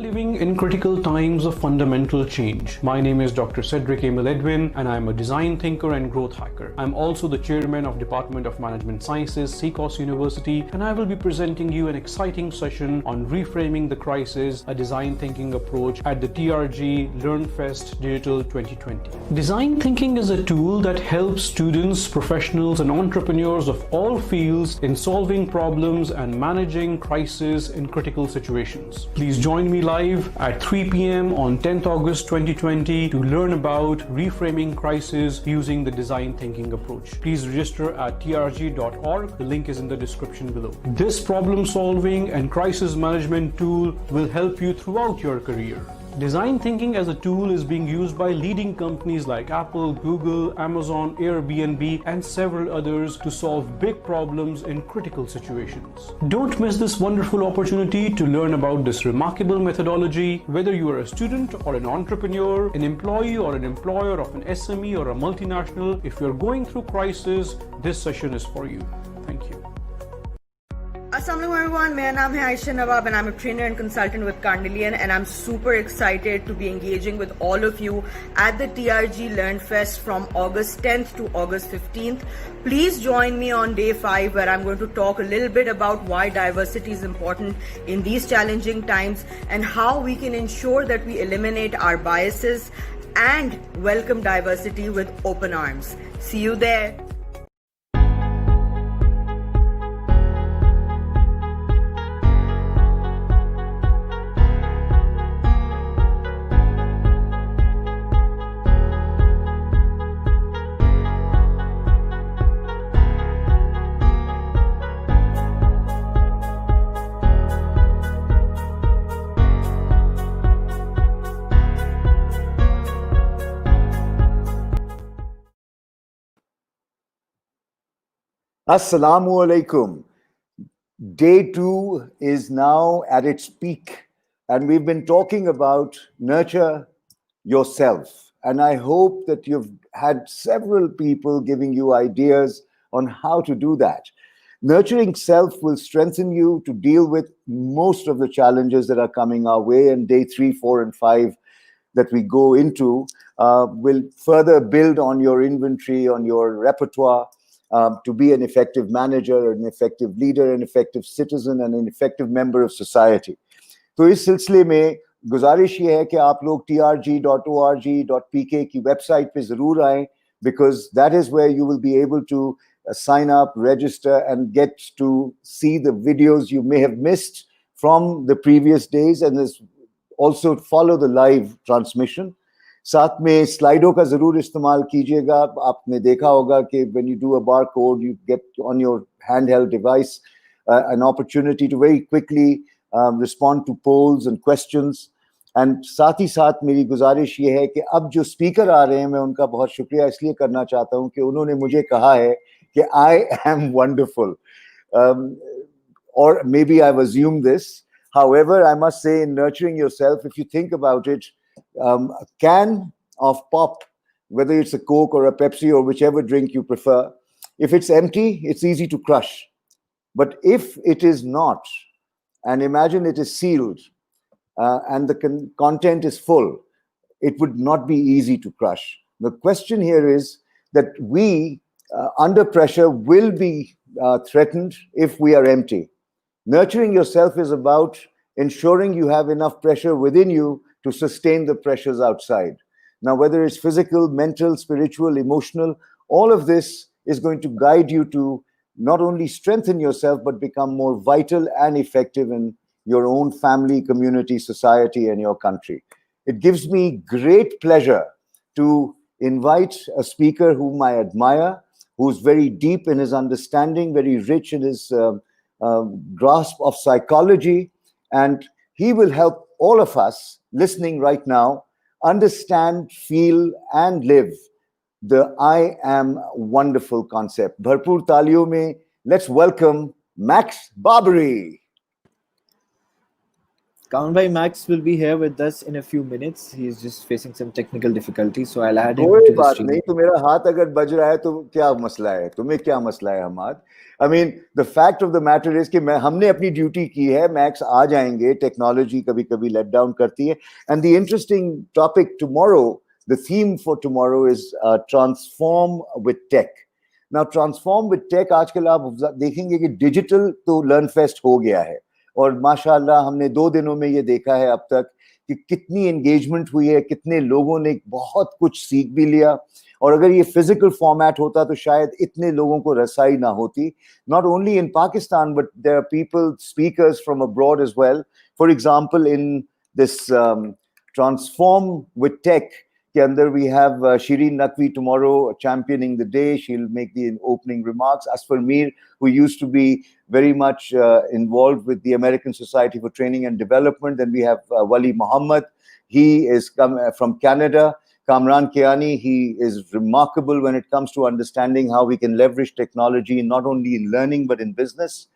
living in critical times of fundamental change. My name is Dr. Cedric Emil Edwin, and I'm a design thinker and growth hacker. I'm also the chairman of Department of Management Sciences, CCOS University, and I will be presenting you an exciting session on reframing the crisis, a design thinking approach at the TRG LearnFest Digital 2020. Design thinking is a tool that helps students, professionals, and entrepreneurs of all fields in solving problems and managing crises in critical situations. Please join me live at 3 p.m. on 10th August 2020 to learn about reframing crisis using the design thinking approach. Please register at trg.org. The link is in the description below. This problem solving and crisis management tool will help you throughout your career. Design thinking as a tool is being used by leading companies like Apple, Google, Amazon, Airbnb, and several others to solve big problems in critical situations. Don't miss this wonderful opportunity to learn about this remarkable methodology. Whether you are a student or an entrepreneur, an employee or an employer of an SME or a multinational, if you're going through crisis, this session is for you. Thank you. Assalamualaikum everyone, my name is Aisha Nawab and I'm a trainer and consultant with Carnelian, and I'm super excited to be engaging with all of you at the TRG LearnFest from August 10th to August 15th. Please join me on day 5 where I'm going to talk a little bit about why diversity is important in these challenging times and how we can ensure that we eliminate our biases and welcome diversity with open arms. See you there. Assalamu alaikum. Day 2 is now at its peak, and we've been talking about nurture yourself. And I hope that you've had several people giving you ideas on how to do that. Nurturing self will strengthen you to deal with most of the challenges that are coming our way, and day 3, 4, and 5 that we go into will further build on your inventory, on your repertoire, to be an effective manager, an effective leader, an effective citizen, and an effective member of society. तो इस सिलसिले में गुजारिश ये है कि आप लोग trg.org.pk की वेबसाइट पे जरूर आएं, because that is where you will be able to sign up, register, and get to see the videos you may have missed from the previous days, and also follow the live transmission. साथ में स्लाइडों का जरूर इस्तेमाल कीजिएगा. आपने देखा होगा कि when you do a barcode, you get on your handheld device an opportunity to very quickly respond to polls and questions. And साथ ही साथ मेरी गुजारिश ये है कि अब जो स्पीकर आ रहे हैं, मैं उनका बहुत शुक्रिया इसलिए करना चाहता हूं कि उन्होंने मुझे कहा है कि I am wonderful. Or maybe I've assumed this. However, I must say, in nurturing yourself, if you think about it, a can of pop, whether it's a Coke or a Pepsi or whichever drink you prefer, if it's empty, it's easy to crush. But if it is not, and imagine it is sealed and the content is full, it would not be easy to crush. The question here is that we, under pressure, will be threatened if we are empty. Nurturing yourself is about ensuring you have enough pressure within you to sustain the pressures outside. Now, whether it's physical, mental, spiritual, emotional, all of this is going to guide you to not only strengthen yourself, but become more vital and effective in your own family, community, society, and your country. It gives me great pleasure to invite a speaker whom I admire, who's very deep in his understanding, very rich in his grasp of psychology, and he will help all of us listening right now understand, feel, and live the I am wonderful concept. Bharpur taaliyon mein, let's welcome Max Babri. Kaun Bhai Max will be here with us in a few minutes. He's just facing some technical difficulties, so I'll add him कोई to the बात stream. नहीं, तो मेरा हाथ अगर बज रहा है तो क्या मसला है, तुम्हें क्या मसला है Hammad? I mean, the fact of the matter is कि हमने अपनी ड्यूटी की है, मैक्स आ जाएंगे, टेक्नोलॉजी कभी कभी लेट डाउन करती है. And the interesting topic tomorrow, the theme for tomorrow is transform with tech. Now, transform with tech, आजकल आप देखेंगे कि डिजिटल तो लर्न फेस्ट हो गया है, और माशाल्लाह हमने 2 दिनों में ये देखा है अब तक कि कितनी एंगेजमेंट हुई है, कितने लोगों ने बहुत कुछ सीख भी लिया. और अगर ये फिजिकल फॉर्मेट होता तो शायद इतने लोगों को रसाई ना होती. Not only in Pakistan, but there are people, speakers from abroad as well. For example, in this transform with tech के अंदर we have Shireen Naqvi tomorrow championing the day. She'll make the opening remarks. Asfar Mir, who used to be very much involved with the American Society for Training and Development. Then we have Wali Muhammad. He is from Canada. Kamran Rizvi, he is remarkable when it comes to understanding how we can leverage technology, not only in learning, but in business.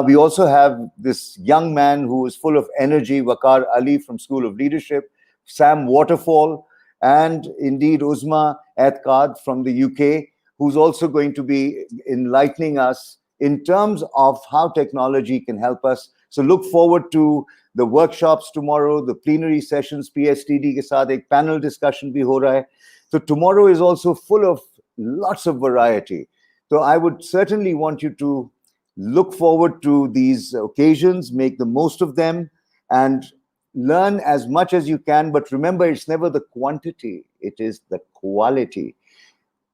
We also have this young man who is full of energy, Waqar Ali from School of Leadership, Sam Waterfall, and indeed Uzma Atkad from the UK, who's also going to be enlightening us in terms of how technology can help us. So look forward to the workshops tomorrow, the plenary sessions, PSTD ke saath ek panel discussion bhi ho raha hai. So tomorrow is also full of lots of variety. So I would certainly want you to look forward to these occasions, make the most of them, and learn as much as you can. But remember, it's never the quantity, it is the quality.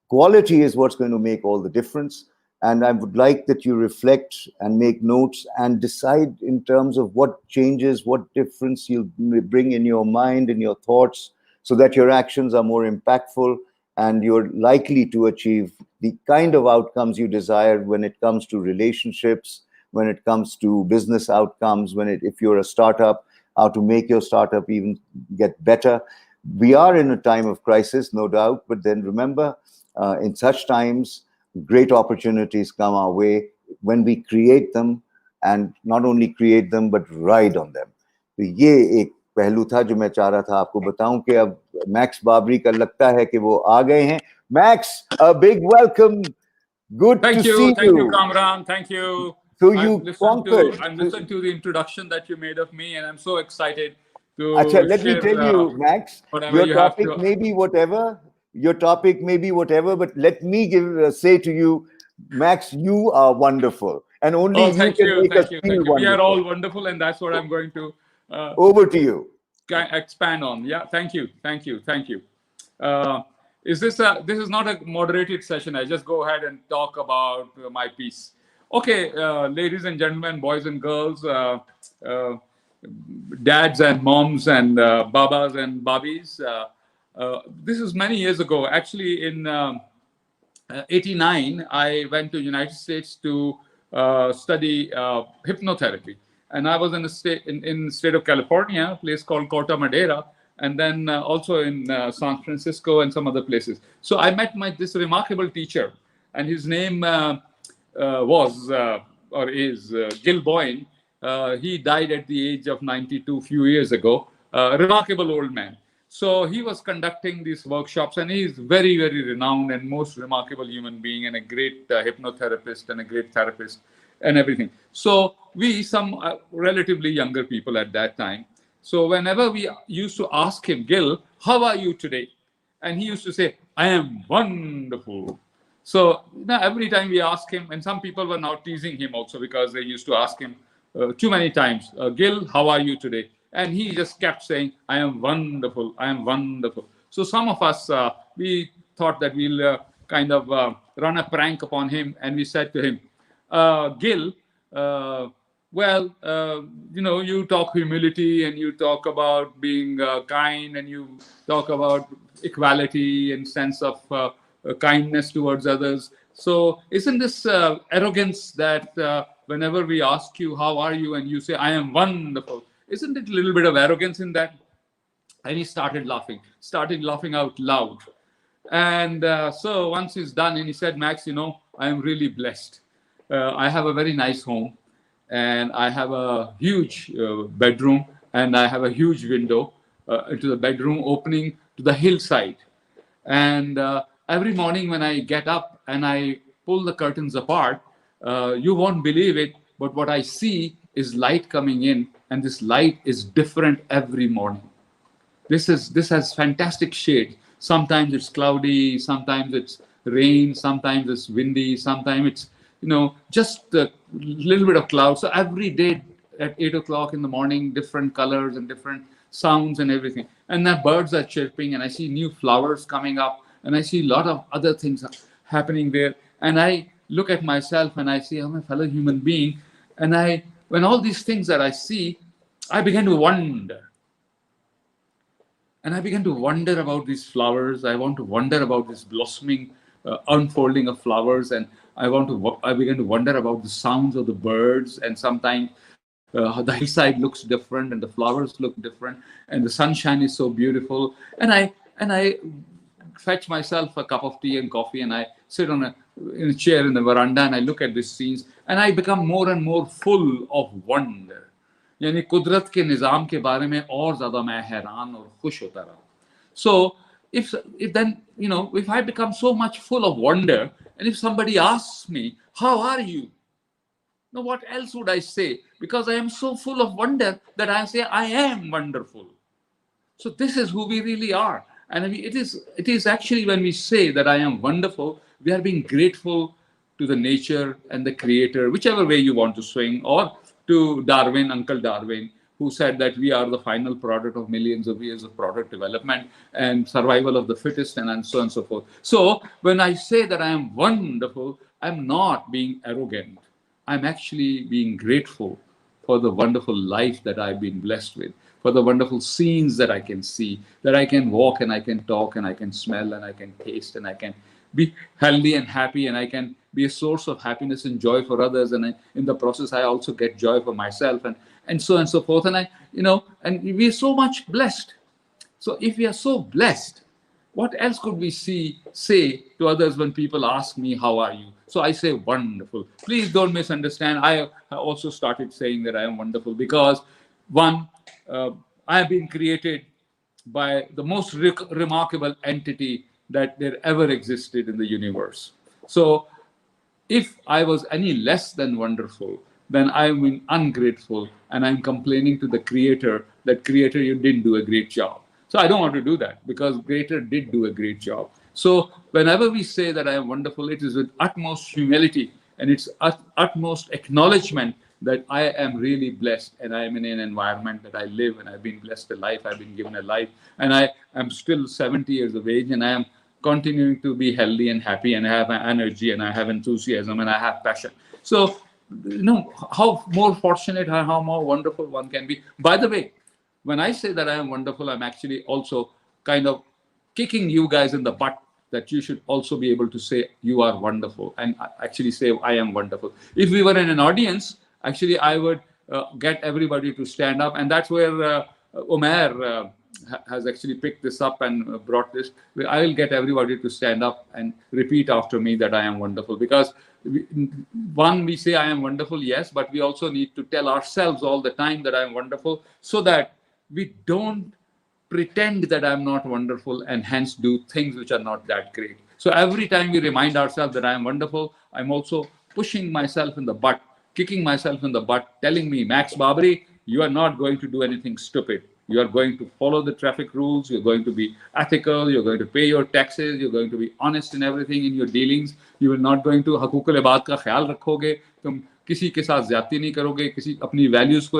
Quality is what's going to make all the difference. And I would like that you reflect and make notes and decide in terms of what changes, what difference you bring in your mind, in your thoughts, so that your actions are more impactful and you're likely to achieve the kind of outcomes you desire when it comes to relationships, when it comes to business outcomes, if you're a startup, how to make your startup even get better. We are in a time of crisis, no doubt, but then remember, in such times, great opportunities come our way when we create them, and not only create them, but ride on them. तो ये एक पहलू था जो मैं चाह रहा था आपको बताऊं कि अब मैक्स बाबरी का लगता है कि वो आ गए हैं. Max, a big welcome. Good to see you. Thank you, Kamran. Thank you. So you conquered. I'm listening to the introduction that you made of me, and I'm so excited to Achha, let me share, tell you, Max, whatever your topic may be whatever. Your topic may be whatever, but let me say to you, Max, you are wonderful, and only you can make us feel wonderful. We are all wonderful, and that's what I'm going to over to you. Expand on. Yeah, thank you. This is not a moderated session. I just go ahead and talk about my piece. Okay, ladies and gentlemen, boys and girls, dads and moms, and babas and babis. This is many years ago. Actually, in '89, I went to United States to study hypnotherapy, and I was in the state of California, a place called Corte Madera, and then also in San Francisco and some other places. So I met this remarkable teacher, and his name is Gil Boyne. He died at the age of 92 a few years ago. Remarkable old man. So he was conducting these workshops, and he is very, very renowned and most remarkable human being, and a great hypnotherapist and a great therapist and everything. So we, some relatively younger people at that time, so whenever we used to ask him, Gil, how are you today? And he used to say, I am wonderful. So every time we ask him, and some people were now teasing him also because they used to ask him too many times, Gil, how are you today? And he just kept saying, I am wonderful, I am wonderful. So some of us, we thought that we'll kind of run a prank upon him, and we said to him, Gil, you talk humility, and you talk about being kind, and you talk about equality and sense of kindness towards others. So isn't this arrogance that whenever we ask you, how are you? And you say, I am wonderful. Isn't it a little bit of arrogance in that? And he started laughing out loud. And so once he's done, and he said, Max, I am really blessed. I have a very nice home, and I have a huge bedroom and I have a huge window into the bedroom opening to the hillside. And every morning when I get up and I pull the curtains apart, you won't believe it, but what I see is light coming in, and this light is different every morning. This has fantastic shades. Sometimes it's cloudy, sometimes it's rain, sometimes it's windy, sometimes it's just a little bit of cloud. So every day at 8 o'clock in the morning, different colors and different sounds and everything. And then birds are chirping, and I see new flowers coming up, and I see a lot of other things happening there. And I look at myself and I see I'm a fellow human being. And when all these things that I see, I begin to wonder. And I began to wonder about these flowers. I want to wonder about this blossoming, unfolding of flowers. And I began to wonder about the sounds of the birds. And sometimes the hillside looks different, and the flowers look different, and the sunshine is so beautiful. And I fetch myself a cup of tea and coffee, and I sit in a chair in the veranda, and I look at these scenes, and I become more and more full of wonder. यानी कुदरत के निज़ाम के बारे में और ज़्यादा मैं हैरान और खुश होता रहा. So if I become so much full of wonder, and if somebody asks me, how are you? Now what else would I say? Because I am so full of wonder that I say I am wonderful. So this is who we really are. And it is actually when we say that I am wonderful, we are being grateful to the nature and the creator, whichever way you want to swing, or to Darwin, Uncle Darwin, who said that we are the final product of millions of years of product development and survival of the fittest, and so on and so forth. So when I say that I am wonderful, I'm not being arrogant. I'm actually being grateful for the wonderful life that I've been blessed with, for the wonderful scenes that I can see, that I can walk and I can talk and I can smell and I can taste and I can be healthy and happy, and I can be a source of happiness and joy for others, and in the process I also get joy for myself, and so on and so forth. And and we are so much blessed. So if we are so blessed, what else could we say to others when people ask me, how are you? So I say wonderful. Please don't misunderstand. I also started saying that I am wonderful because, one, I have been created by the most remarkable entity that there ever existed in the universe. So if I was any less than wonderful, then I'm ungrateful, and I'm complaining to the creator that, creator, you didn't do a great job. So I don't want to do that, because creator did do a great job. So whenever we say that I am wonderful, it is with utmost humility, and it's utmost acknowledgement that I am really blessed, and I am in an environment that I live, and I've been blessed a life, I've been given a life, and I am still 70 years of age, and I am continuing to be healthy and happy, and I have energy, and I have enthusiasm, and I have passion. So, how more fortunate, how more wonderful one can be. By the way, when I say that I am wonderful, I'm actually also kind of kicking you guys in the butt that you should also be able to say you are wonderful, and actually say I am wonderful. If we were in an audience, actually I would get everybody to stand up, and that's where Omer has actually picked this up and brought this. I will get everybody to stand up and repeat after me that I am wonderful, because we say I am wonderful, yes, but we also need to tell ourselves all the time that I am wonderful, so that we don't pretend that I'm not wonderful and hence do things which are not that great. So every time we remind ourselves that I am wonderful, I'm also pushing myself in the butt, kicking myself in the butt, telling me, Max Babri, you are not going to do anything stupid. You are going to follow the traffic rules. You're going to be ethical. You're going to pay your taxes. You're going to be honest in everything in your dealings. You will not going to हकूक़ इबाद का ख्याल रखोगे. तुम किसी के साथ ज़्यादती नहीं करोगे. किसी अपनी values को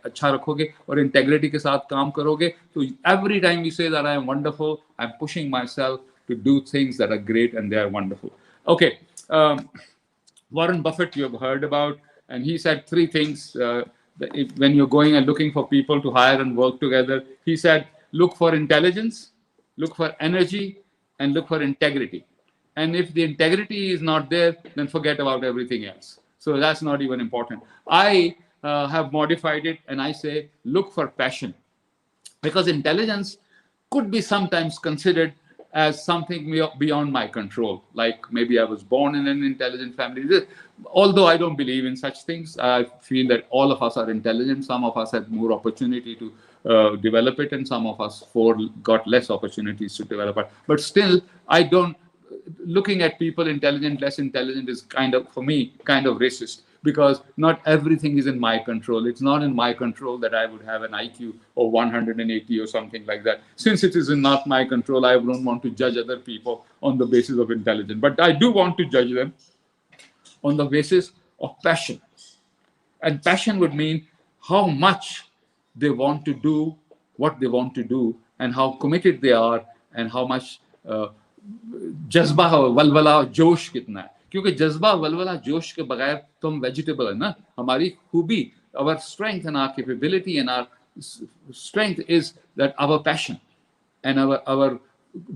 अच्छा रखोगे और integrity के साथ काम करोगे. So every time we say that I am wonderful, I'm pushing myself to do things that are great and they are wonderful. Okay, Warren Buffett you have heard about, and he said 3 things. When you're going and looking for people to hire and work together, he said, look for intelligence, look for energy, and look for integrity. And if the integrity is not there, then forget about everything else. So that's not even important. I have modified it, and I say, look for passion. Because intelligence could be sometimes considered as something beyond my control. Like maybe I was born in an intelligent family. Although I don't believe in such things, I feel that all of us are intelligent. Some of us had more opportunity to develop it, and some of us got less opportunities to develop it. But still, I don't. Looking at people intelligent, less intelligent is kind of, for me, kind of racist, because not everything is in my control. It's not in my control that I would have an IQ of 180 or something like that. Since it is not my control, I don't want to judge other people on the basis of intelligence. But I do want to judge them on the basis of passion. And passion would mean how much they want to do what they want to do, and how committed they are, and how much जज्बा वलवला जोश कितना है. क्योंकि जज्बा वलवला जोश के बगैर तो हम वेजिटेबल है ना. हमारी खूबी, our strength and our capability and our strength is that our passion and our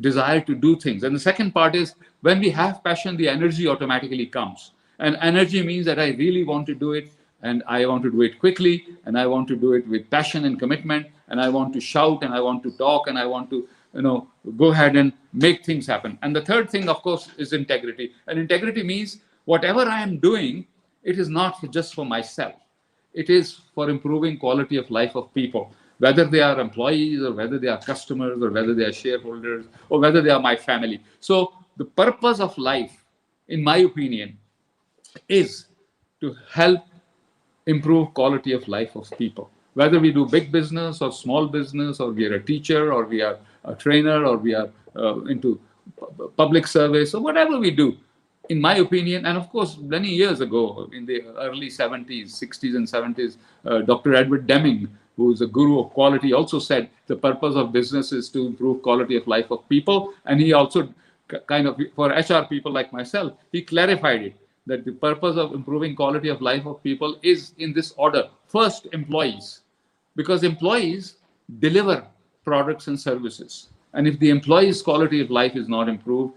desire to do things. And the second part is, when we have passion, the energy automatically comes. And energy means that I really want to do it, and I want to do it quickly, and I want to do it with passion and commitment, and I want to shout, and I want to talk, and I want to go ahead and make things happen. And the third thing, of course, is integrity. And integrity means whatever I am doing, it is not just for myself. It is for improving quality of life of people, whether they are employees, or whether they are customers, or whether they are shareholders, or whether they are my family. So the purpose of life, in my opinion, is to help improve quality of life of people. Whether we do big business or small business, or we are a teacher, or we are a trainer, or we are into public service, or whatever we do, in my opinion. And of course, many years ago, in the early 70s, 60s and 70s, Dr. Edward Deming, who is a guru of quality, also said the purpose of business is to improve quality of life of people. And he also kind of, for HR people like myself, he clarified it, that the purpose of improving quality of life of people is in this order. First, employees, because employees deliver products and services. And if the employees' quality of life is not improved,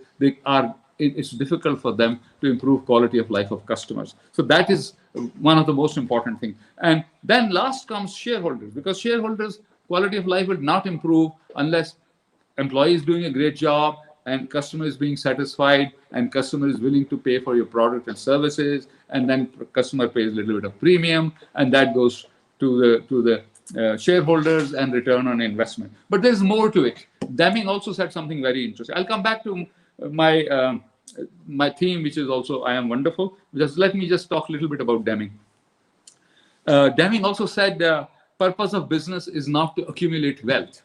it's difficult for them to improve quality of life of customers. So that is one of the most important things. And then last comes shareholders, because shareholders' quality of life will not improve unless employees doing a great job, and customer is being satisfied, and customer is willing to pay for your product and services, and then customer pays a little bit of premium, and that goes to the shareholders and return on investment. But there's more to it. Deming also said something very interesting. I'll come back to my theme, which is also I Am Wonderful. Let me just talk a little bit about Deming. Deming also said the purpose of business is not to accumulate wealth.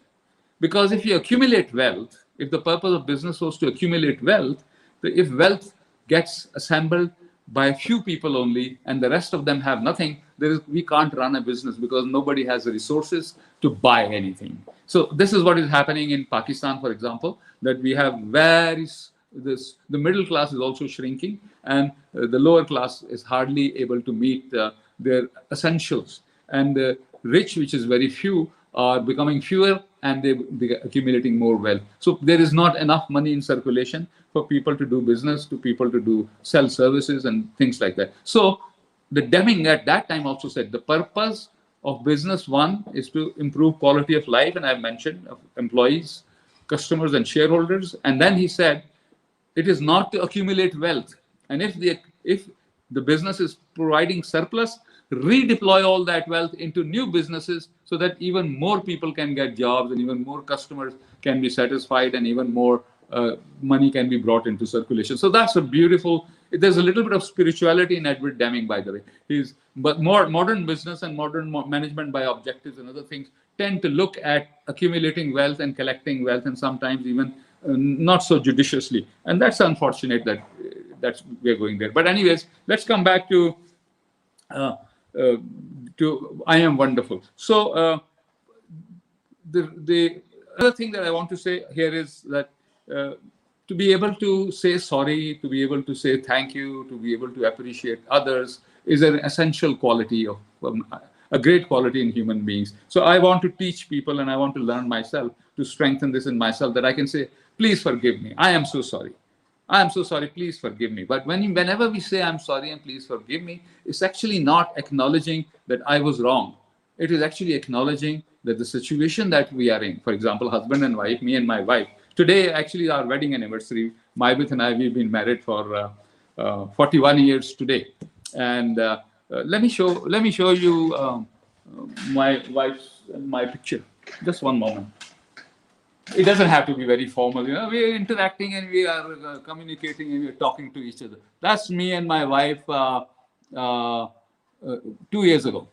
Because if you accumulate wealth, if the purpose of business was to accumulate wealth, if wealth gets assembled by a few people only, and the rest of them have nothing, we can't run a business, because nobody has the resources to buy anything. So this is what is happening in Pakistan, for example, that we have the middle class is also shrinking, and the lower class is hardly able to meet their essentials. And the rich, which is very few, are becoming fewer, and they're accumulating more wealth. So there is not enough money in circulation for people to do business, to people to sell services and things like that. So the Deming at that time also said the purpose of business, one, is to improve quality of life, and I've mentioned of employees, customers, and shareholders. And then he said it is not to accumulate wealth. And if the business is providing surplus, redeploy all that wealth into new businesses, so that even more people can get jobs, and even more customers can be satisfied, and even more money can be brought into circulation. So that's a beautiful. There's a little bit of spirituality in Edward Deming, by the way. But more modern business and modern management by objectives and other things tend to look at accumulating wealth and collecting wealth, and sometimes even not so judiciously. And that's unfortunate that we're going there. But anyways, let's come back to I Am Wonderful. So the other thing that I want to say here is that to be able to say sorry, to be able to say thank you, to be able to appreciate others is an essential quality of a great quality in human beings. So I want to teach people, and I want to learn myself to strengthen this in myself, that I can say, please forgive me. I am so sorry. I am so sorry, please forgive me. But whenever we say I'm sorry and please forgive me, it's actually not acknowledging that I was wrong. It is actually acknowledging that the situation that we are in, for example, husband and wife, me and my wife, Today, actually, our wedding anniversary. Maibit and I, we've been married for 41 years today. And let me show you my wife's my picture. Just one moment. It doesn't have to be very formal, you know. We're interacting and we are communicating and we're talking to each other. That's me and my wife 2 years ago.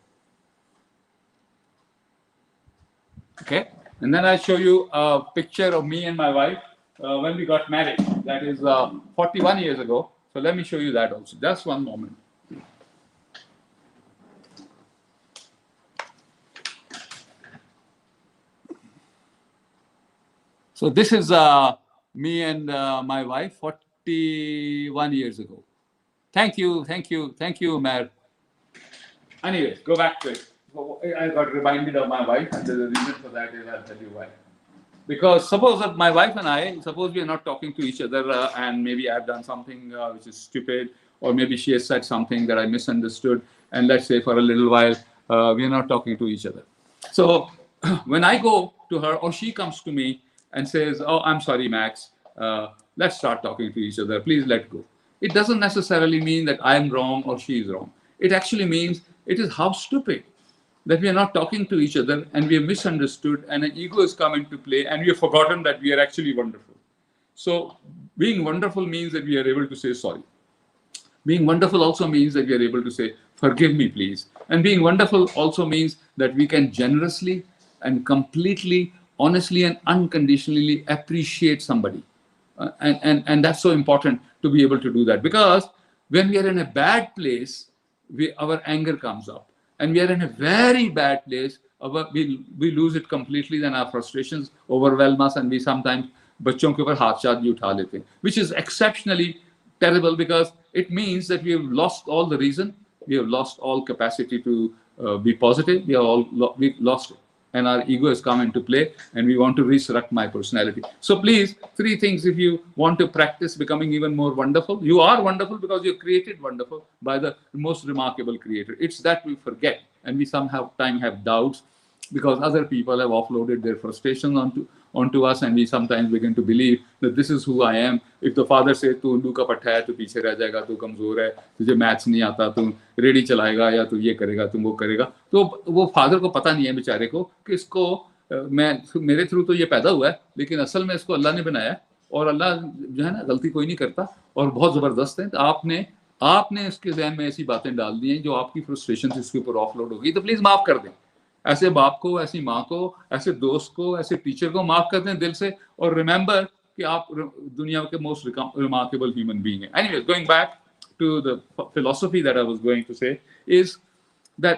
Okay, and then I show you a picture of me and my wife when we got married. That is 41 years ago. So let me show you that also. Just one moment. So this is me and my wife 41 years ago. Thank you, Umair. Anyways, go back to it. I got reminded of my wife, and the reason for that is I'll tell you why. Because suppose that my wife and I, suppose we are not talking to each other, and maybe I've done something which is stupid, or maybe she has said something that I misunderstood, and let's say for a little while we are not talking to each other. So when I go to her, or she comes to me and says, "Oh, I'm sorry, Max. Let's start talking to each other. Please let go." It doesn't necessarily mean that I'm wrong or she is wrong. It actually means it is how stupid that we are not talking to each other and we are misunderstood and an ego has come into play and we have forgotten that we are actually wonderful. So being wonderful means that we are able to say sorry. Being wonderful also means that we are able to say, "Forgive me, please." And being wonderful also means that we can generously and completely, honestly and unconditionally appreciate somebody. And that's so important to be able to do that, because when we are in a bad place, our anger comes up, and we are in a very bad place, we lose it completely, then our frustrations overwhelm us, and we sometimes बच्चों के ऊपर हाथ शाथ भी उठा लेते हैं, which is exceptionally terrible, because it means that we have lost all the reason, we have lost all capacity to be positive, we've lost it. And our ego has come into play, and we want to resurrect my personality. So please, 3 things if you want to practice becoming even more wonderful. You are wonderful because you're created wonderful by the most remarkable creator. It's that we forget, and we somehow have doubts because other people have offloaded their frustration onto us, and we sometimes begin to believe that this is who I am. If the father says, "Tu उल्लू का पट्टा है, तू पीछे रह जाएगा, तू कमजोर है, तुझे मैथ्स नहीं आता, तू रेडी चलाएगा या तू ये करेगा, तू वो करेगा", तो वो फादर को पता नहीं है बेचारे को कि इसको मेरे थ्रू तो ये पैदा हुआ है, लेकिन असल में इसको अल्लाह ने बनाया है, और अल्लाह जो है ना गलती कोई नहीं करता और बहुत जबरदस्त है। तो आपने इसके ज़हन में ऐसी बातें डाल दी हैं जो आपकी फ्रस्ट्रेशन इसके ऊपर ऑफलोड हो गई, तो प्लीज माफ कर दें। ऐसे बाप को, ऐसी माँ को, ऐसे दोस्त को, ऐसे टीचर को माफ करते हैं दिल से, और रिमेंबर कि आप दुनिया के मोस्ट रिमार्केबल ह्यूमन बीइंग हैं। Anyways, going back to the philosophy that I was going to say is that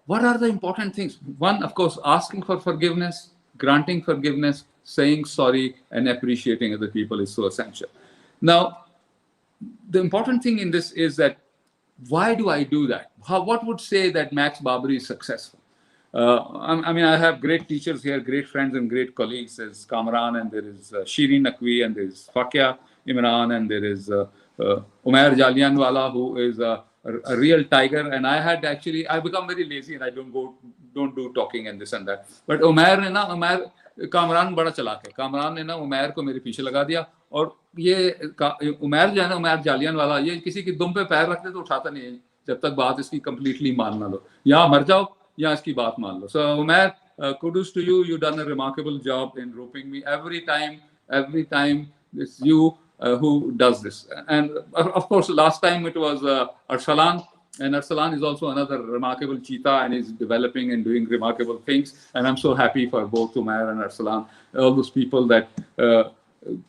what are the important things? One, of course, asking for forgiveness, granting forgiveness, saying sorry, and appreciating other people is so essential. Now, the important thing in this is that why do I do that? What would say that Max Babri is successful? I mean, I have great teachers here, great friends and great colleagues. There's Kamran, and there is Shireen Naqvi, and there is Fakia Imran, and there is Umair Jalianwala, who is a real tiger. And I become very lazy and I don't do talking and this and that. But Kamran बड़ा चलाक है। कामरान ने ना उमैर को मेरे पीछे लगा दिया, और ये उमैर जो है ना, उमैर जालियान वाला, ये किसी की दुम पे पैर रखते तो उठाता नहीं है जब तक बात इसकी कंप्लीटली मान ना लो, या मर जाओ या इसकी बात मान लो। So Umair, kudos to you, you done a remarkable job in roping me every time. It's you who does this. And of course, last time it was Arsalan. And Arsalan is also another remarkable cheetah, and is developing and doing remarkable things. And I'm so happy for both Umair and Arsalan, all those people that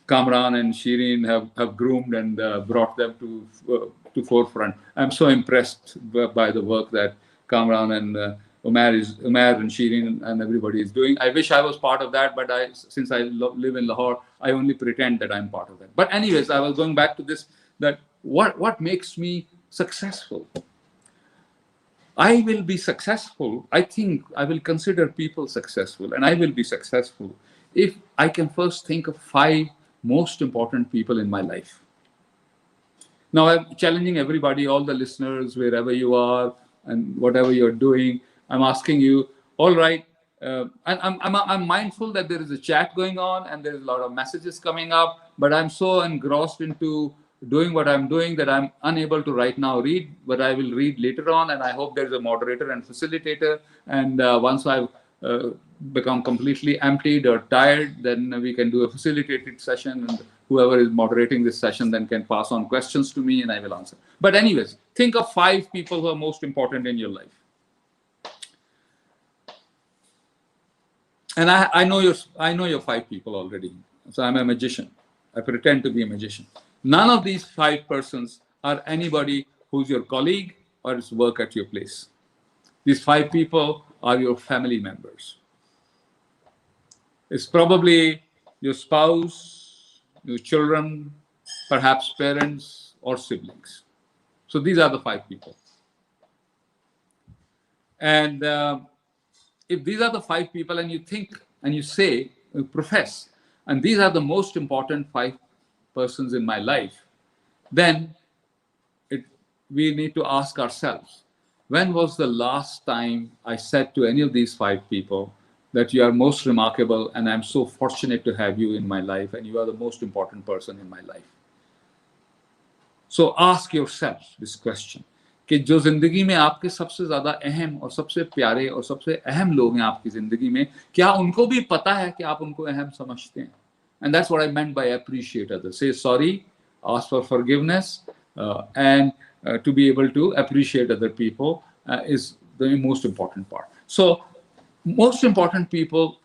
Kamran and Shireen have groomed and brought them to forefront. I'm so impressed by the work that Kamran and Umair and Shireen and everybody is doing. I wish I was part of that, but since I live in Lahore, I only pretend that I'm part of that. But anyways, I was going back to this, that what makes me successful? I will be successful. I think I will consider people successful, and I will be successful if I can first think of 5 most important people in my life. Now, I'm challenging everybody, all the listeners, wherever you are and whatever you're doing, I'm asking you, all right, and I'm mindful that there is a chat going on and there is a lot of messages coming up, but I'm so engrossed into doing what I'm doing that I'm unable to right now read, but I will read later on. And I hope there's a moderator and facilitator. And once I've become completely emptied or tired, then we can do a facilitated session, and whoever is moderating this session then can pass on questions to me and I will answer. But anyways, think of 5 people who are most important in your life. And I know your 5 people already. So I'm a magician. I pretend to be a magician. None of these 5 persons are anybody who's your colleague or is work at your place. These 5 people are your family members. It's probably your spouse, your children, perhaps parents or siblings. So these are the 5 people. And if these are the 5 people and you think and you say, you profess, and these are the most important 5 persons in my life, then we need to ask ourselves, when was the last time I said to any of these 5 people that you are most remarkable and I'm so fortunate to have you in my life and you are the most important person in my life? So ask yourself this question, कि जो जिंदगी में आपके सबसे ज्यादा अहम और सबसे प्यारे और सबसे अहम लोग हैं आपकी जिंदगी में, क्या उनको भी पता है कि आप उनको अहम समझते हैं? And that's what I meant by appreciate others. Say sorry, ask for forgiveness, and to be able to appreciate other people is the most important part. So most important people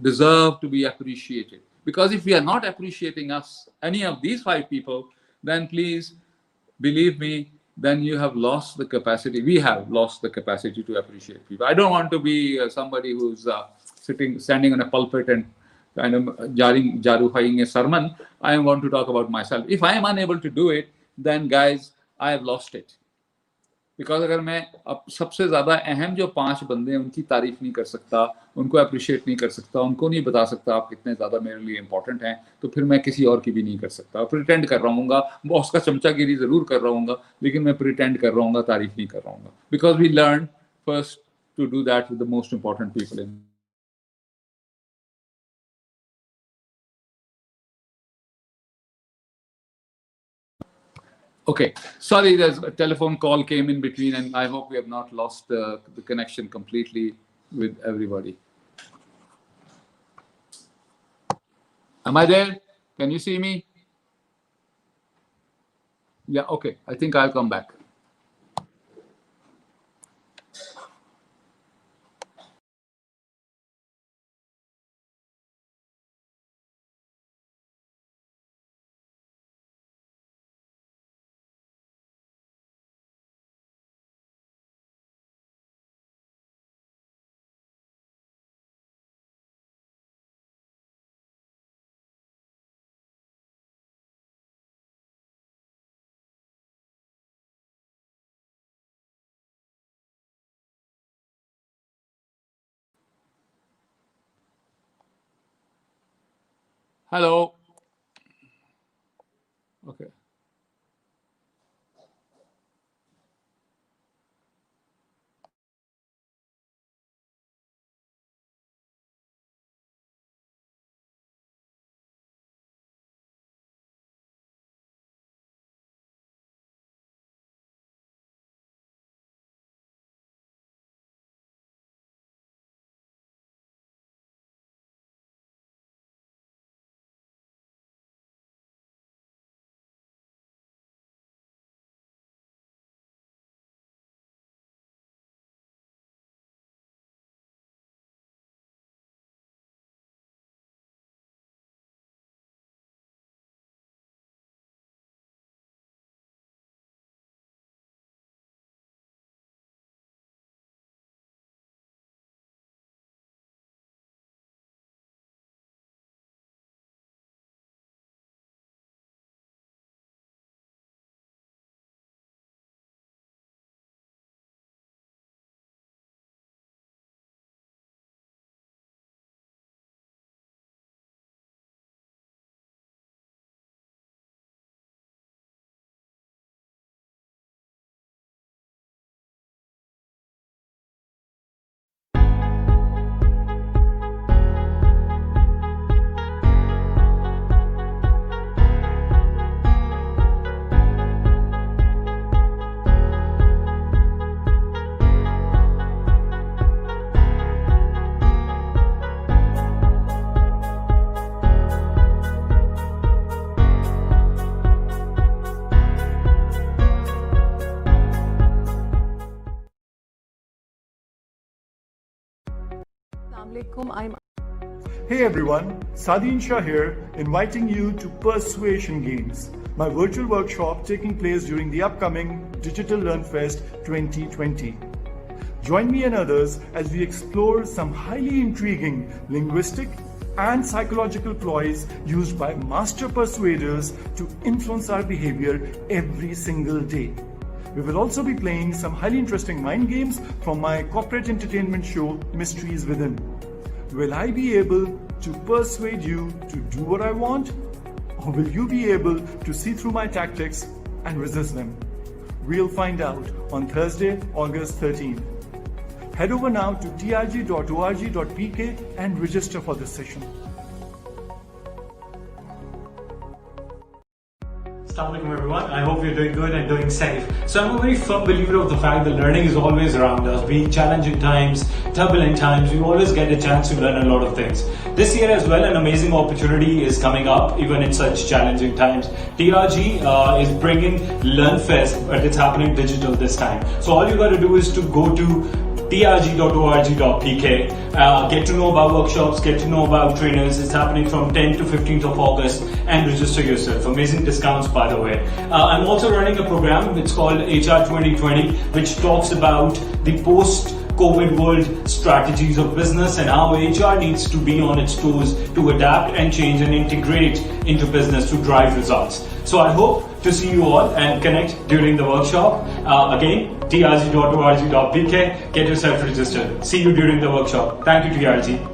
deserve to be appreciated, because if we are not appreciating us, any of these 5 people, then please believe me, then you have lost the capacity. We have lost the capacity to appreciate people. I don't want to be somebody who's standing on a pulpit and kind of jarifying a sermon. I want to talk about myself. If I am unable to do it, then guys, I have lost it. Because अगर मैं अब सबसे ज़्यादा अहम जो 5 बंदे हैं उनकी तारीफ नहीं कर सकता, उनको अप्रिशिएट नहीं कर सकता, उनको नहीं बता सकता आप कितने ज़्यादा मेरे लिए इंपॉर्टेंट हैं, तो फिर मैं किसी और की भी नहीं कर सकता. प्रिटेंड कर रहा हूँगा, बॉस का चमचागिरी ज़रूर कर रहा हूँगा, लेकिन मैं प्रिटेंड कर रहा हूँगा, तारीफ नहीं कर रहा हूँगा. Because we learn first to do that with the most important people in. Okay, sorry, there's a telephone call came in between, and I hope we have not lost the connection completely with everybody. Am I there? Can you see me? Yeah, okay. I think I'll come back. Hello. Okay. I'm Hey everyone, Sadin Shah here, inviting you to Persuasion Games, my virtual workshop taking place during the upcoming Digital LearnFest 2020. Join me and others as we explore some highly intriguing linguistic and psychological ploys used by master persuaders to influence our behavior every single day. We will also be playing some highly interesting mind games from my corporate entertainment show, Mysteries Within. Will I be able to persuade you to do what I want? Or will you be able to see through my tactics and resist them? We'll find out on Thursday, August 13th. Head over now to trg.org.pk and register for this session. Assalamu alaikum everyone. I hope you're doing good and doing safe. So I'm a very firm believer of the fact that learning is always around us. Being challenging times, turbulent times, we always get a chance to learn a lot of things. This year as well, an amazing opportunity is coming up even in such challenging times. TRG is bringing LearnFest, but it's happening digital this time. So all you got to do is to go to trg.org.pk, get to know about workshops, get to know about trainers. It's happening from 10th to 15th of August and register yourself. Amazing discounts, by the way. I'm also running a program. It's called HR 2020, which talks about the post-COVID world strategies of business and how HR needs to be on its toes to adapt and change and integrate into business to drive results. So I hope to see you all and connect during the workshop. Again, trg.org.pk, get yourself registered. See you during the workshop. Thank you, TRG.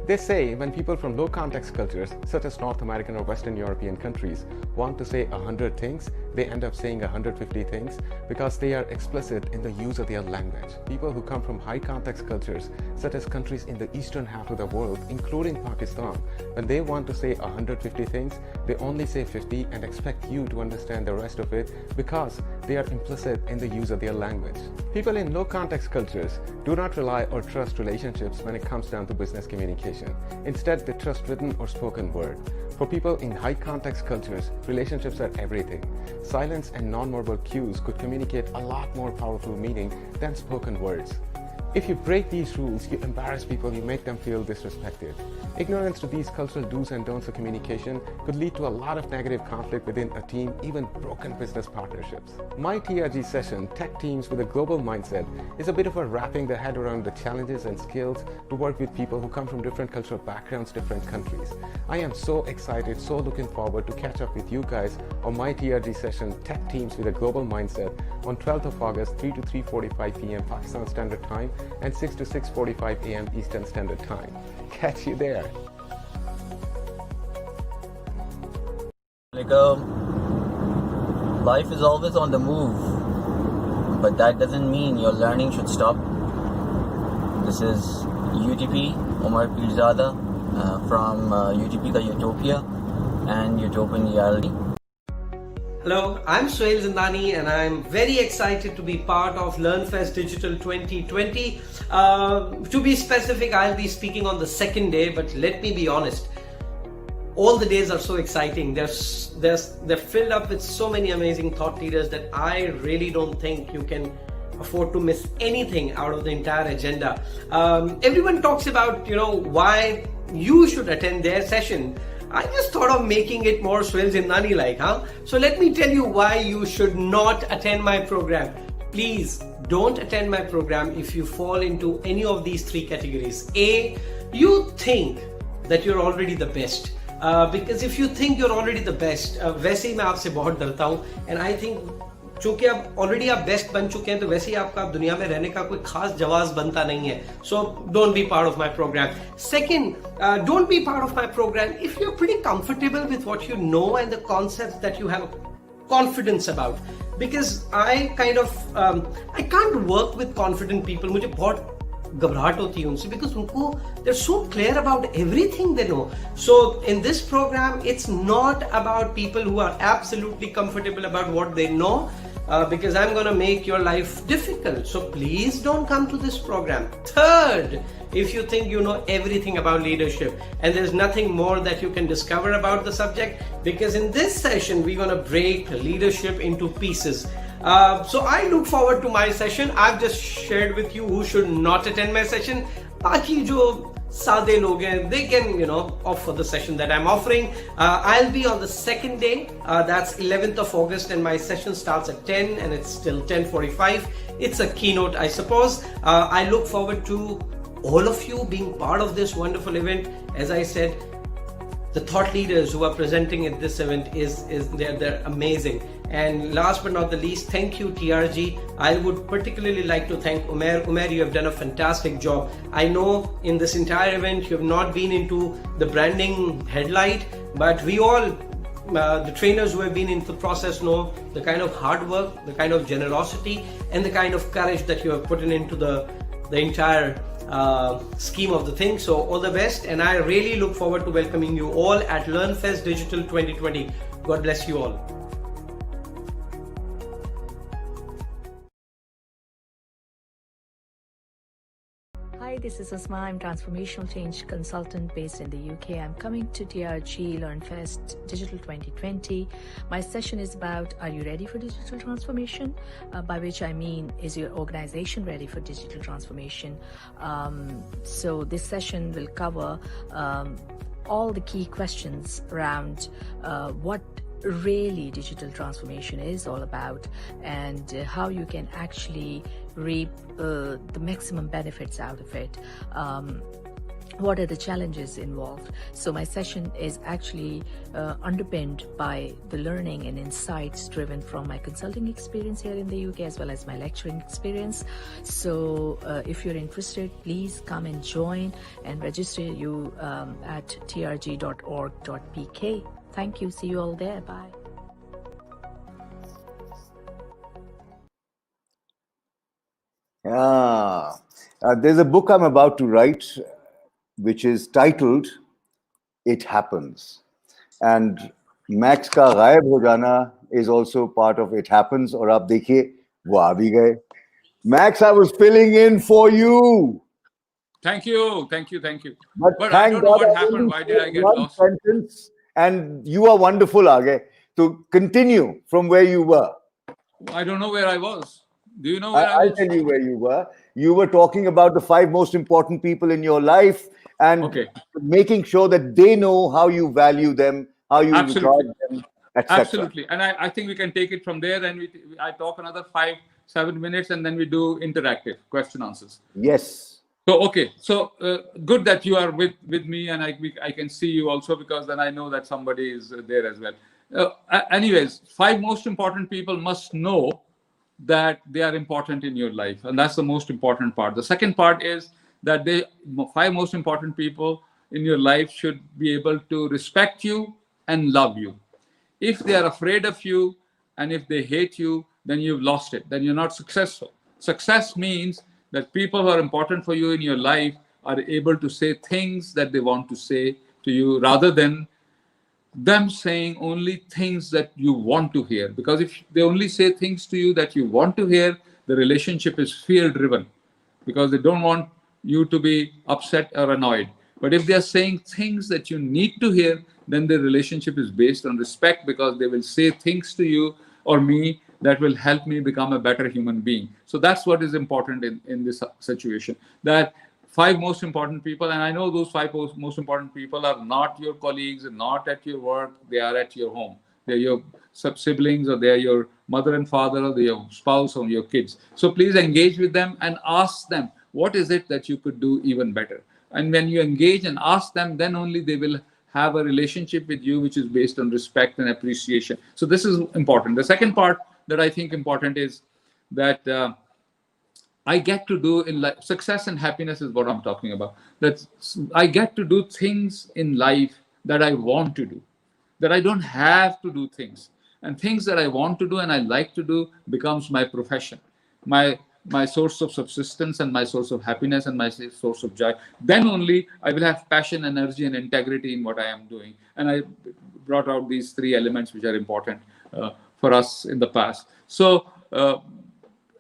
They say when people from low context cultures, such as North American or Western European countries, want to say 100 things, they end up saying 150 things because they are explicit in the use of their language. People who come from high context cultures, such as countries in the eastern half of the world, including Pakistan, when they want to say 150 things, they only say 50 and expect you to understand the rest of it because they are implicit in the use of their language. People in low context cultures do not rely or trust relationships when it comes down to business communication. Instead, they trust written or spoken word. For people in high context cultures, relationships are everything. Silence and non-verbal cues could communicate a lot more powerful meaning than spoken words. If you break these rules, you embarrass people, you make them feel disrespected. Ignorance to these cultural do's and don'ts of communication could lead to a lot of negative conflict within a team, even broken business partnerships. My TRG session, Tech Teams with a Global Mindset, is a bit of a wrapping the head around the challenges and skills to work with people who come from different cultural backgrounds, different countries. I am so excited, so looking forward to catch up with you guys on my TRG session, Tech Teams with a Global Mindset, on 12th of August, 3 to 3:45 p.m. Pakistan Standard Time, and 6 to 6:45 a.m. Eastern Standard Time. Catch you there. Life is always on the move, but that doesn't mean your learning should stop. This is UTP, Omar Pirzada from UTP the Utopia and Utopian Reality. Hello, I'm Suhail Zindani and I'm very excited to be part of LearnFest Digital 2020. To be specific, I'll be speaking on the second day, but let me be honest. All the days are so exciting. They're filled up with so many amazing thought leaders that I really don't think you can afford to miss anything out of the entire agenda. Everyone talks about, why you should attend their session. I just thought of making it more Suhail Zindani like, So let me tell you why you should not attend my program. Please don't attend my program if you fall into any of these three categories. A, you think that you're already the best. Because if you think you're already the best, वैसे ही मैं आपसे बहुत डरता हूँ, and I think चूंकि आप already आप best बन चुके हैं तो वैसे ही आपका दुनिया में रहने का कोई खास जवाब बनता नहीं है. So don't be part of my program. Second, don't be part of my program if you are pretty comfortable with what you know and the concepts that you have confidence about. Because I can't work with confident people. मुझे बहुत घबराहट होती है उनसे because उनको they're so clear about everything they know. So in this program it's not about people who are absolutely comfortable about what they know. because I'm going to make your life difficult. So please don't come to this program. Third, if you think you know everything about leadership and there's nothing more that you can discover about the subject, because in this session we're going to break leadership into pieces. So I look forward to my session. I've just shared with you who should not attend my session. Baki jo saade log hain, they can, opt for the session that I'm offering. I'll be on the second day, that's 11th of August, and my session starts at 10 and it's still 10:45. It's a keynote, I suppose. I look forward to all of you being part of this wonderful event. As I said, the thought leaders who are presenting at this event they're amazing. And last but not the least, thank you TRG. I would particularly like to thank Umair. Umair, you have done a fantastic job. I know in this entire event you have not been into the branding headlight, but we all, the trainers who have been in the process, know the kind of hard work, the kind of generosity, and the kind of courage that you have put into the entire scheme of the thing. So all the best, and I really look forward to welcoming you all at LearnFest Digital 2020. God bless you all. Hi, this is Asma. I'm transformational change consultant based in the UK. I'm coming to TRG LearnFest Digital 2020. My session is about, are you ready for digital transformation? By which I mean, is your organization ready for digital transformation? So this session will cover all the key questions around what really digital transformation is all about, and how you can actually reap the maximum benefits out of it. What are the challenges involved? So my session is actually underpinned by the learning and insights driven from my consulting experience here in the UK, as well as my lecturing experience. So if you're interested, please come and join and register you at trg.org.pk. Thank you. See you all there. Bye. There's a book I'm about to write, which is titled It Happens. And Max ka ghayab ho jana is also part of It Happens. Aur aap dekhiye, wo aa bhi gaye. Max, I was filling in for you. Thank you. But I thank don't know God what I happened. only Why did I get one lost? sentence, and you are wonderful, Aage. To continue from where you were. I don't know where I was. Do you know where I was? I'll tell you where you were. You were talking about the 5 most important people in your life, and making sure that they know how you value them, how you regard them, etc. Absolutely. And I think we can take it from there, and I talk another 5-7 minutes, and then we do interactive question answers. Yes. So good that you are with me, and I can see you also, because then I know that somebody is there as well. Anyways, 5 most important people must know that they are important in your life, and that's the most important part. The second part is that 5 most important people in your life should be able to respect you and love you. If they are afraid of you and if they hate you, then you've lost it. Then you're not successful. Success means that people who are important for you in your life are able to say things that they want to say to you, rather than them saying only things that you want to hear. Because if they only say things to you that you want to hear, the relationship is fear-driven, because they don't want you to be upset or annoyed. But if they are saying things that you need to hear, then the relationship is based on respect, because they will say things to you or me that will help me become a better human being. So that's what is important in this situation. That 5 most important people, and I know those 5 most important people are not your colleagues and not at your work, they are at your home. They're your siblings, or they're your mother and father, or they're your spouse or your kids. So please engage with them and ask them, what is it that you could do even better? And when you engage and ask them, then only they will have a relationship with you which is based on respect and appreciation. So this is important. The second part that I think important is that I get to do in life, success and happiness is what I'm talking about. That I get to do things in life that I want to do, that I don't have to do things. And things that I want to do and I like to do becomes my profession, my source of subsistence and my source of happiness and my source of joy. Then only I will have passion, energy, and integrity in what I am doing. And I brought out these 3 elements which are important for us in the past. So,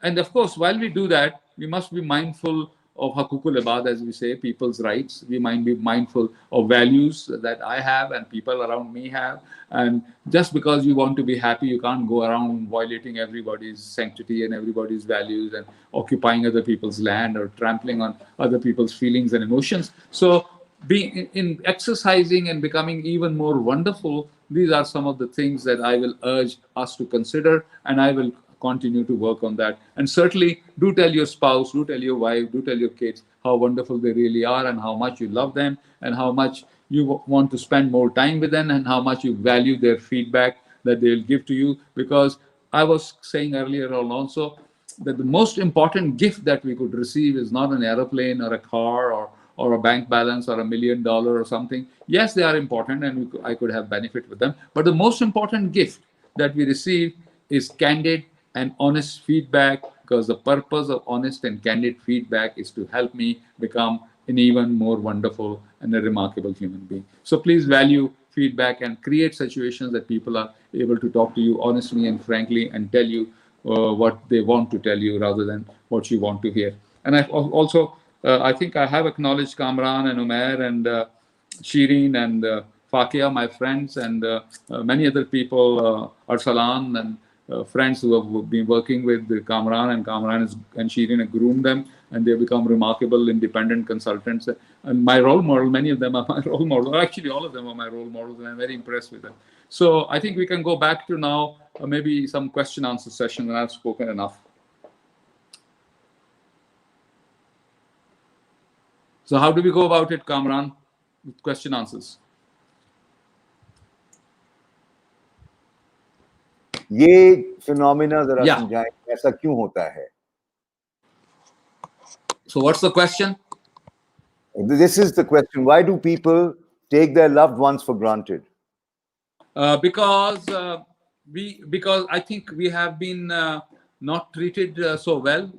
and of course, while we do that, we must be mindful of Hakukul Ibad, as we say, people's rights. We might be mindful of values that I have and people around me have. And just because you want to be happy, you can't go around violating everybody's sanctity and everybody's values and occupying other people's land or trampling on other people's feelings and emotions. So being in exercising and becoming even more wonderful, these are some of the things that I will urge us to consider, and I will continue to work on that. And certainly do tell your spouse, do tell your wife, do tell your kids how wonderful they really are and how much you love them and how much you want to spend more time with them and how much you value their feedback that they'll give to you. Because I was saying earlier on also that the most important gift that we could receive is not an aeroplane or a car or a bank balance or $1 million or something. Yes, they are important and I could have benefit with them. But the most important gift that we receive is candid and honest feedback, because the purpose of honest and candid feedback is to help me become an even more wonderful and a remarkable human being. So please value feedback and create situations that people are able to talk to you honestly and frankly and tell you what they want to tell you rather than what you want to hear. And I've also, I think I have acknowledged Kamran and Umair and Shireen and Fakia, my friends, and many other people, Arsalan and friends who have been working with Kamran, and and Shireen have groomed them, and they become remarkable independent consultants. And my role model, many of them are my role model. Actually, all of them are my role models, and I'm very impressed with them. So I think we can go back to now maybe some question answer session, and I've spoken enough. So how do we go about it, Kamran, with question answers? ये phenomena जरा समझाएं ऐसा क्यों होता है? So what's the question? This is the question. Why do people take their loved ones for granted? Because I think we have been not treated so well.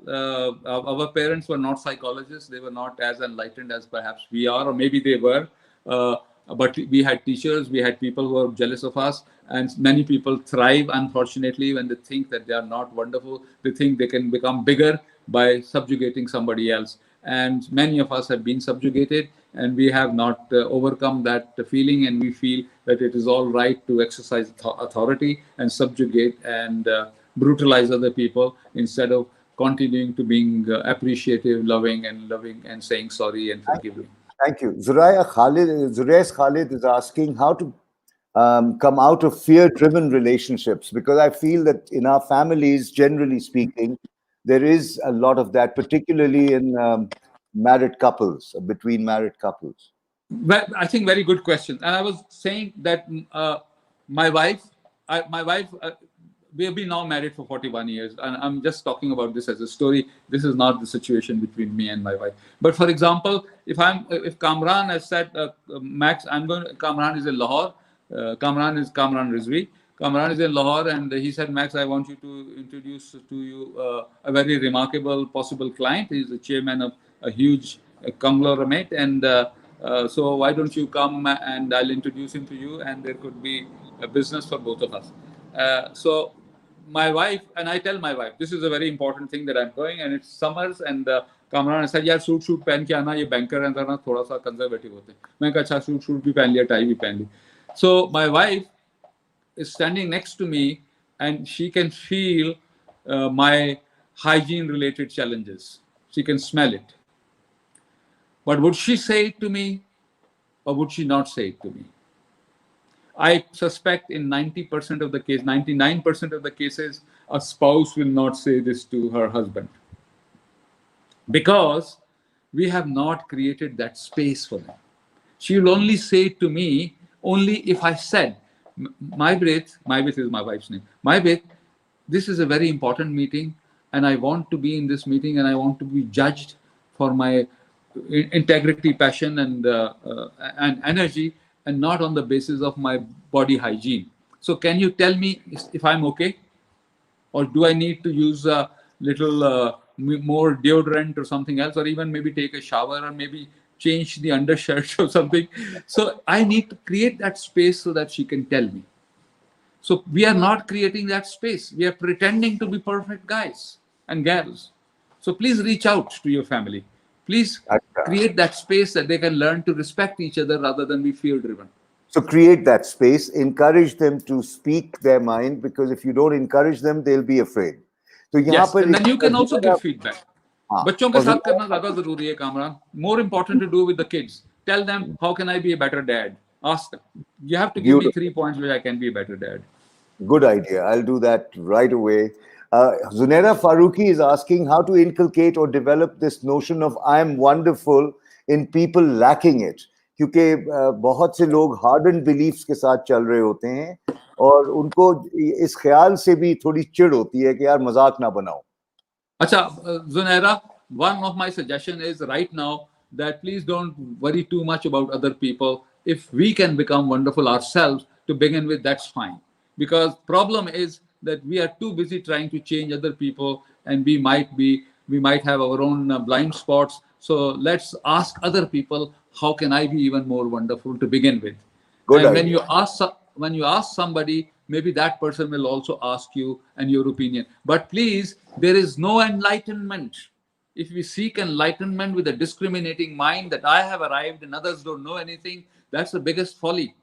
Our parents were not psychologists. They were not as enlightened as perhaps we are, or maybe they were. But we had teachers, we had people who were jealous of us, and many people thrive, unfortunately, when they think that they are not wonderful. They think they can become bigger by subjugating somebody else. And many of us have been subjugated, and we have not overcome that feeling, and we feel that it is all right to exercise authority and subjugate and brutalize other people instead of continuing to being appreciative, loving and saying sorry and forgiving. Thank you. Zuraiz Khalid is asking how to come out of fear-driven relationships, because I feel that in our families, generally speaking, there is a lot of that, particularly in married couples, between married couples. Well, I think very good question. And I was saying that my wife, we have been now married for 41 years, and I'm just talking about this as a story. This is not the situation between me and my wife. But for example, if Kamran has said, Max, Kamran is in Lahore. Kamran is Kamran Rizvi. Kamran is in Lahore, and he said, Max, I want you to introduce to you a very remarkable possible client. He's the chairman of a huge conglomerate, and so why don't you come and I'll introduce him to you, and there could be a business for both of us. So my wife, and I tell my wife, this is a very important thing that I'm going, and it's summers, and Kamran said, यार suit पहन के आना, ये banker हैं ना, थोड़ा सा conservative होते हैं. मैं कहा अच्छा सूट भी पहन लिया, टाई भी पहन ली. So my wife is standing next to me, and she can feel my hygiene related challenges. She can smell it. But would she say it to me, or would she not say it to me? I suspect in 90% of the case, 99% of the cases, a spouse will not say this to her husband, because we have not created that space for them. She will only say it to me only if I said, Maybrit is my wife's name. Maybrit, this is a very important meeting, and I want to be in this meeting, and I want to be judged for my integrity, passion, and energy, and not on the basis of my body hygiene. So can you tell me if I'm okay? Or do I need to use a little more deodorant or something else, or even maybe take a shower, or maybe change the undershirt or something? So I need to create that space so that she can tell me. So we are not creating that space. We are pretending to be perfect guys and gals. So please reach out to your family. Please create that space that they can learn to respect each other rather than be fear-driven. So create that space, encourage them to speak their mind, because if you don't encourage them, they'll be afraid. So Yes, and then you can also give feedback. बच्चों के और साथ करना ज़्यादा ज़रूरी है, Kamran. More important to do with the kids. Tell them, how can I be a better dad? Ask them. You have to give me 3 points where I can be a better dad. Good idea. I'll do that right away. Zunaira Farooqi is asking how to inculcate or develop this notion of I am wonderful in people lacking it. क्योंकि बहुत से लोग hardened beliefs के साथ चल रहे होते हैं और उनको इस ख्याल से भी थोड़ी चिढ़ होती है कि यार मजाक ना बनाओ. अच्छा, Zunaira, one of my suggestion is right now that please don't worry too much about other people. If we can become wonderful ourselves to begin with, that's fine. Because problem is that we are too busy trying to change other people, and we might have our own blind spots. So let's ask other people, how can I be even more wonderful to begin with? Good and idea. when you ask somebody, maybe that person will also ask you and your opinion. But please, there is no enlightenment. If we seek enlightenment with a discriminating mind that I have arrived and others don't know anything, that's the biggest folly.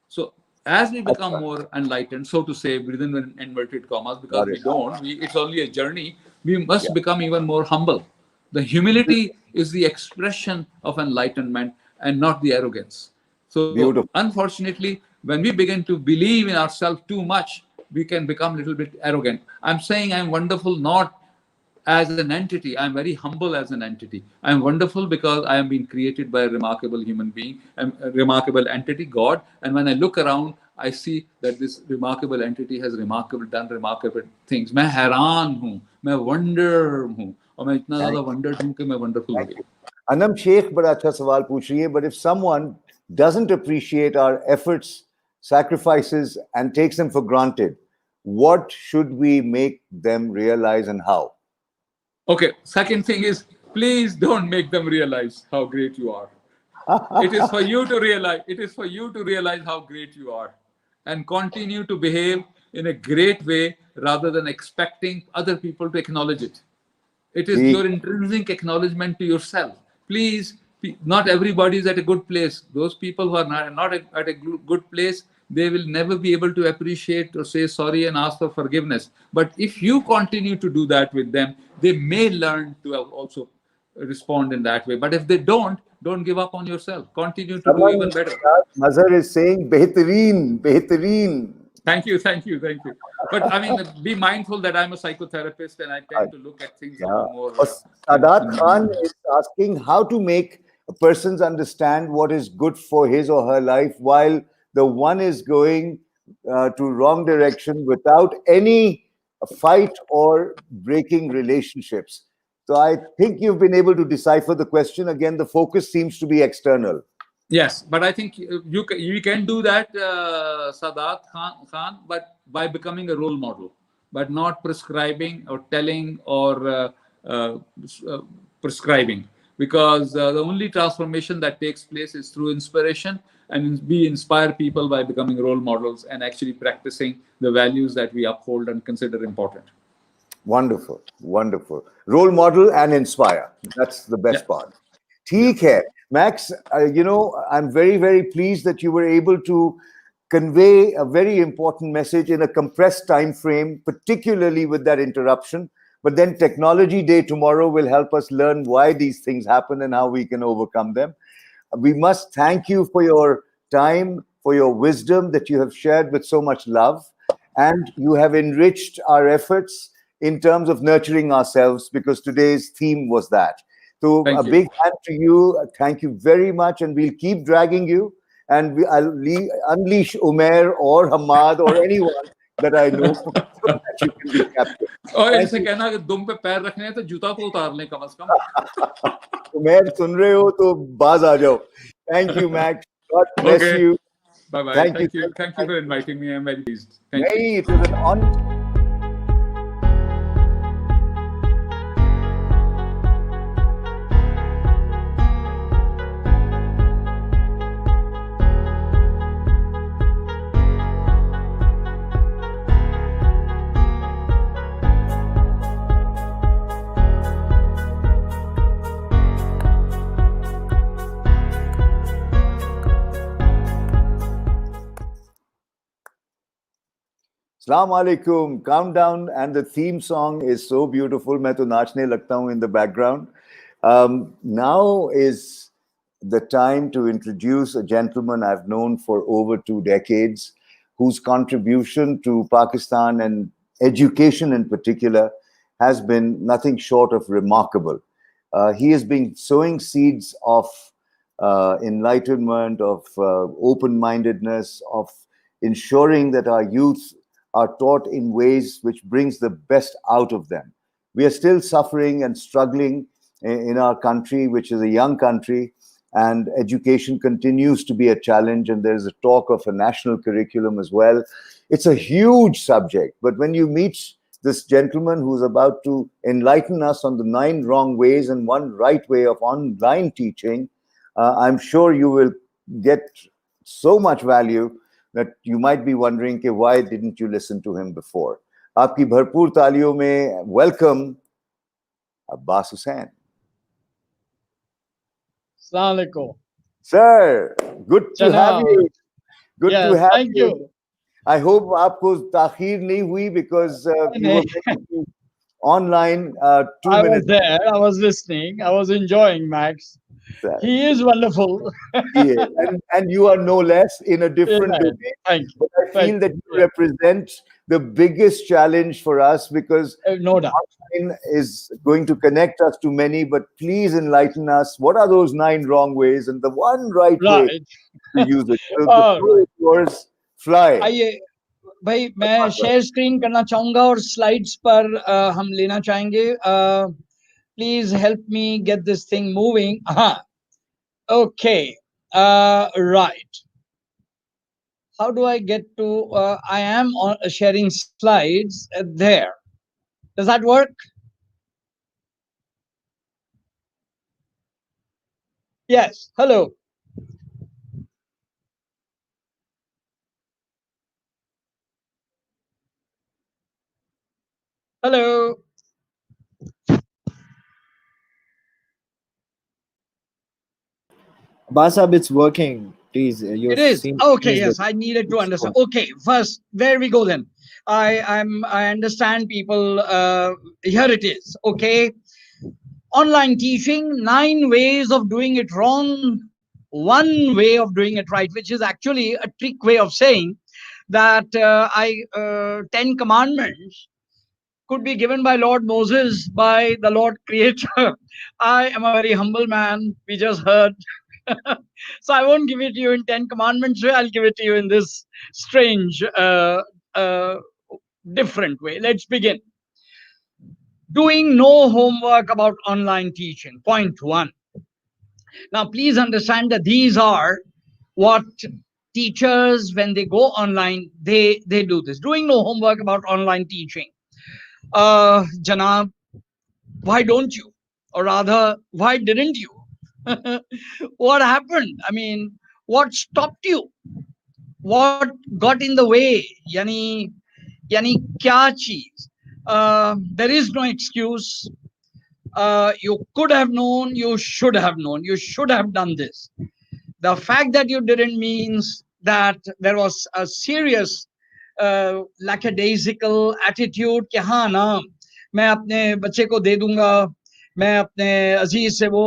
So as we become more enlightened, so to say, within inverted commas, because it's only a journey, we must become even more humble. The humility is the expression of enlightenment and not the arrogance. So unfortunately, when we begin to believe in ourselves too much, we can become a little bit arrogant. I'm saying I'm wonderful not as an entity. I'm very humble as an entity. I'm wonderful because I am being created by a remarkable human being, a remarkable entity, God. And when I look around, I see that this remarkable entity has done remarkable things. मैं हैरान हूँ, मैं wonder हूँ, और मैं इतना ज़्यादा wondered हूँ कि मैं wonderful हो गया. Anam Sheikh बड़ा अच्छा सवाल पूछ रही है. But if someone doesn't appreciate our efforts, sacrifices, and takes them for granted, what should we make them realize and how? Okay, second thing is, please don't make them realize how great you are. It is for you to realize how great you are, and continue to behave in a great way rather than expecting other people to acknowledge it. It is your intrinsic acknowledgement to yourself. Please, not everybody is at a good place. Those people who are not at a good place, they will never be able to appreciate or say sorry and ask for forgiveness. But if you continue to do that with them, they may learn to also respond in that way. But if they don't give up on yourself. Continue to do even better. Mazhar is saying, Behtareen, Behtareen. Thank you. But I mean, be mindful that I'm a psychotherapist and I tend to look at things more. Sadat Khan is asking how to make persons understand what is good for his or her life while the one is going to wrong direction without any fight or breaking relationships. So I think you've been able to decipher the question. Again, the focus seems to be external. Yes, but I think you can do that, Sadat Khan, but by becoming a role model, but not prescribing or telling or prescribing. Because the only transformation that takes place is through inspiration, and we inspire people by becoming role models and actually practicing the values that we uphold and consider important. Wonderful. Role model and inspire. That's the best part. Theek hai. Max, I'm very, very pleased that you were able to convey a very important message in a compressed time frame, particularly with that interruption. But then Technology Day tomorrow will help us learn why these things happen and how we can overcome them. We must thank you for your time, for your wisdom that you have shared with so much love. And you have enriched our efforts in terms of nurturing ourselves, because today's theme was that. So big hand to you. Thank you very much. And we'll keep dragging you. And I'll unleash Umair or Hamad or anyone that I know so that you can be captured. और ऐसे कहना कि दुम पे पैर रखने हैं तो जूता तो उतार लें कम से कम. उमैर सुन रहे हो तो बाज आ जाओ. Thank you, Max. God bless you. Bye-bye. Thank you for inviting me. I'm very pleased. Thank you. It was an honor. Assalamu alaikum. Countdown, and the theme song is so beautiful. मैं तो नाचने लगता हूँ in the background. Now is the time to introduce a gentleman I've known for over 2 decades, whose contribution to Pakistan and education in particular has been nothing short of remarkable. He has been sowing seeds of enlightenment, of open-mindedness, of ensuring that our youth are taught in ways which brings the best out of them. We are still suffering and struggling in our country, which is a young country, and education continues to be a challenge, and there's a talk of a national curriculum as well. It's a huge subject, but when you meet this gentleman who's about to enlighten us on the 9 wrong ways and 1 right way of online teaching, I'm sure you will get so much value that you might be wondering, why didn't you listen to him before? Aapki bharpoor taaliyon mein welcome Abbas Husain. Assalamu alaikum. Sir, good to have you. Good Yes, to have thank you. you. I hope aapko takhir nahi hui because you were online 2 I was minutes. there. I was listening. I was enjoying Max. He is wonderful. Yeah. And you are no less in a different Yeah, domain. thank you. But I feel that you represent the biggest challenge for us, because no doubt online is going to connect us to many. But please enlighten us. What are those 9 wrong ways and the 1 right way to use it? So the floor is yours. Fly. आइए भाई, मैं share screen करना चाहूंगा और slides पर हम लेना चाहेंगे. Please help me get this thing moving. हाँ, okay, right. How do I get to? I am on sharing slides there. Does that work? Yes. Hello. Hello. Basab, it's working. Please, It is okay. Yes, I needed to understand. Okay, first, there we go then. I understand people. Here it is. Okay, online teaching, 9 ways of doing it wrong, 1 way of doing it right, which is actually a trick way of saying that 10 commandments could be given by Lord Moses, by the Lord Creator. I am a very humble man. We just heard. So I won't give it to you in 10 commandments way. I'll give it to you in this strange, different way. Let's begin. Doing no homework about online teaching. Point 1. Now, please understand that these are what teachers, when they go online, they do this. Doing no homework about online teaching. Janab, why don't you? Or rather, why didn't you? What happened? I mean, what stopped you? What got in the way? Yani kya cheez? There is no excuse. You could have known, you should have known, you should have done this. The fact that you didn't means that there was a serious lackadaisical attitude कि हाँ ना, मैं अपने बच्चे को दे दूंगा, मैं अपने अजीज से वो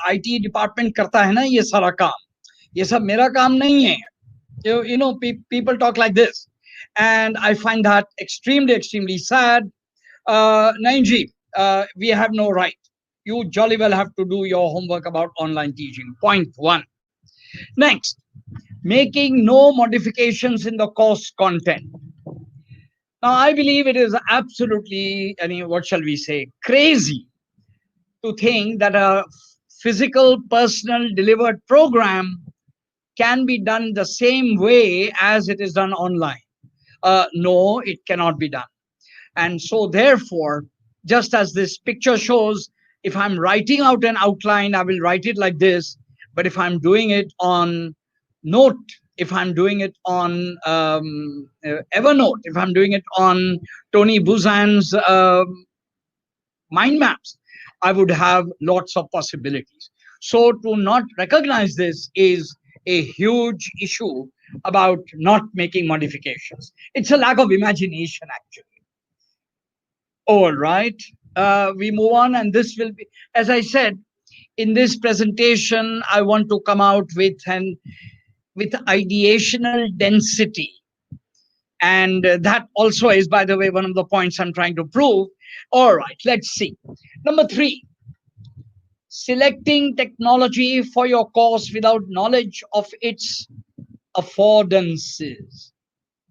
IT डिपार्टमेंट करता है ना ये सारा काम, ये सब मेरा काम नहीं है. You know, people talk like this, and I find that extremely sad. Nain ji, we have no right. You jolly well have to do your homework about online teaching. Point 1. Next, making no modifications in the course content. Now, I believe it is absolutely, what shall we say, crazy to think that a physical, personal, delivered program can be done the same way as it is done online. No, it cannot be done. And so therefore, just as this picture shows, if I'm writing out an outline, I will write it like this. But if I'm doing it on Note, if I'm doing it on Evernote, if I'm doing it on Tony Buzan's mind maps, I would have lots of possibilities. So to not recognize this is a huge issue about not making modifications. It's a lack of imagination, actually. All right. We move on, and this will be, as I said, in this presentation, I want to come out with ideational density. And that also is, by the way, one of the points I'm trying to prove. All right, let's see. Number 3, selecting technology for your course without knowledge of its affordances.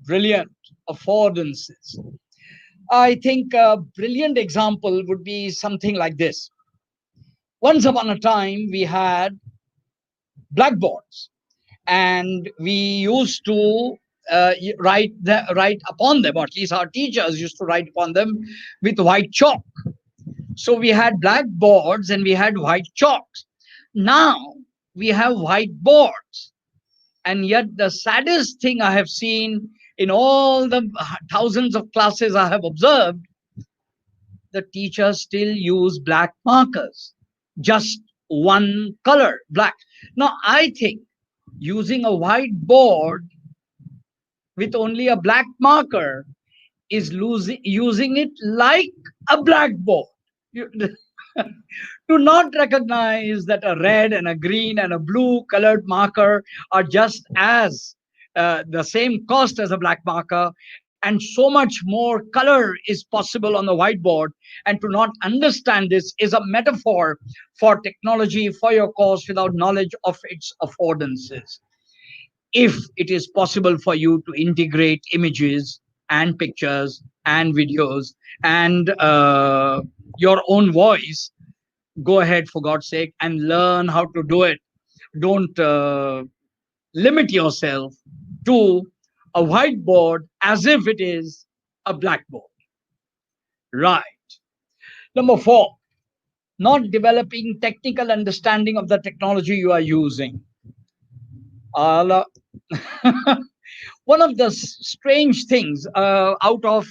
Brilliant, affordances. I think a brilliant example would be something like this. Once upon a time, we had blackboards, and we used to write upon them, or at least our teachers used to write upon them with white chalk. So we had blackboards and we had white chalks. Now we have whiteboards, and yet the saddest thing I have seen in all the thousands of classes I have observed, the teachers still use black markers, just one color, black. Now I think using a whiteboard with only a black marker is using it like a blackboard. Do not recognize that a red and a green and a blue colored marker are just as the same cost as a black marker, and so much more color is possible on the whiteboard. And to not understand this is a metaphor for technology for your course without knowledge of its affordances. If it is possible for you to integrate images and pictures and videos and your own voice, go ahead, for God's sake, and learn how to do it. Don't limit yourself to a whiteboard as if it is a blackboard. Right. Number 4, not developing technical understanding of the technology you are using. One of the strange things out of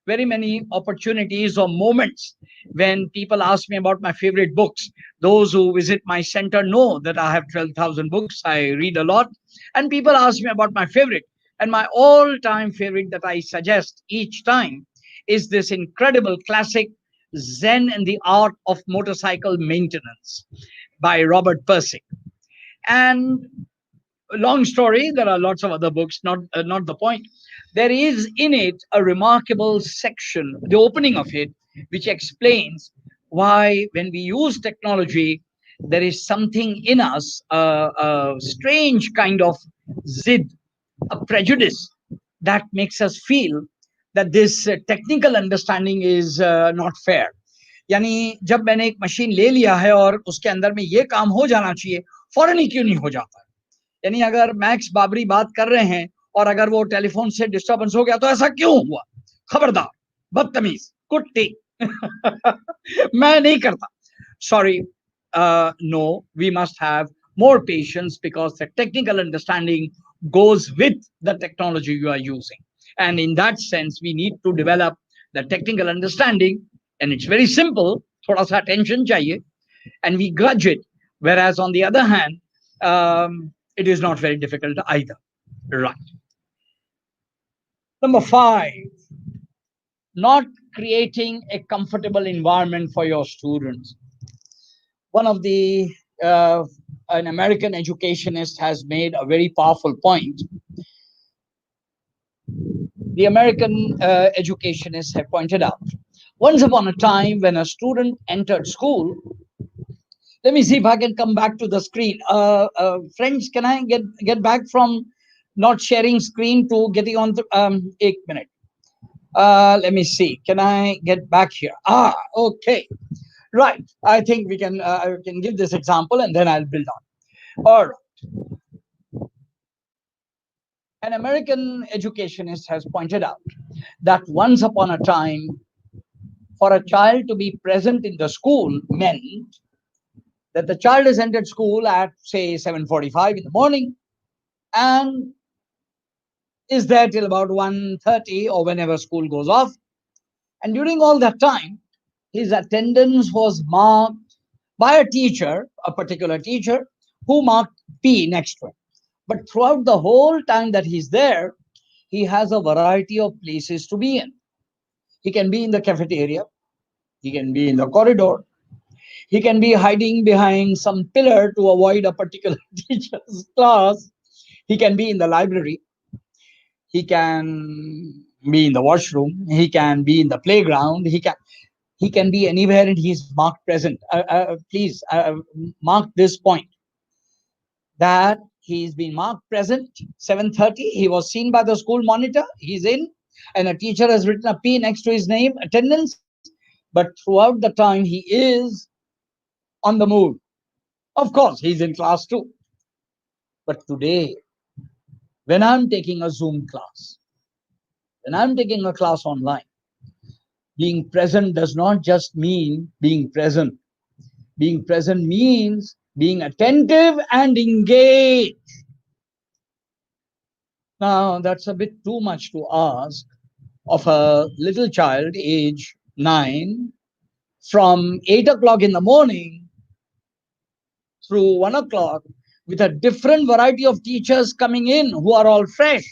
very many opportunities or moments when people ask me about my favorite books. Those who visit my center know that I have 12,000 books. I read a lot. And people ask me about my favorite. And my all-time favorite that I suggest each time is this incredible classic, Zen and the Art of Motorcycle Maintenance by Robert Persick. And long story, there are lots of other books, not the point. There is in it a remarkable section, the opening of it, which explains why when we use technology, there is something in us, a strange kind of zid, a prejudice that makes us feel that this technical understanding is not fair. यानी जब मैंने एक machine ले लिया है और उसके अंदर में ये काम हो जाना चाहिए, फौरन ही क्यों नहीं हो जाता? यानी अगर मैक्स बाबरी बात कर रहे हैं और अगर वो टेलीफोन से डिस्टर्बेंस हो गया तो ऐसा क्यों हुआ? खबरदार, बदतमीज, कुत्ते. मैं नहीं करता. Sorry, no, we must have more patience because the technical understanding goes with the technology you are using. And in that sense, we need to develop the technical understanding, and it's very simple, thoda sa attention chahiye, and we grudge it. Whereas on the other hand, it is not very difficult either. Right. Number 5, not creating a comfortable environment for your students. One of the, an American educationist has made a very powerful point. The American educationists have pointed out, once upon a time when a student entered school, let me see if I can come back to the screen. Friends, can I get back from not sharing screen to getting on the 8 minute? Let me see. Can I get back here? Okay. Right. I think we can. I can give this example and then I'll build on. All right. An American educationist has pointed out that once upon a time, for a child to be present in the school meant that the child has entered school at, say, 7:45 in the morning and is there till about 1:30 or whenever school goes off. And during all that time, his attendance was marked by a teacher, a particular teacher, who marked P next to it. But throughout the whole time that he's there, he has a variety of places to be in. He can be in the cafeteria, he can be in the corridor, he can be hiding behind some pillar to avoid a particular teacher's class, he can be in the library, he can be in the washroom, he can be in the playground, he can be anywhere and he's marked present. Please mark this point, that he's been marked present. 7:30, he was seen by the school monitor, he's in, and a teacher has written a P next to his name, attendance, but throughout the time he is on the move. Of course, he's in class too. But today, when I'm taking a Zoom class, when I'm taking a class online, being present does not just mean being present. Being present means being attentive and engaged. Now, that's a bit too much to ask of a little child, age 9, from 8 o'clock in the morning through 1 o'clock, with a different variety of teachers coming in who are all fresh.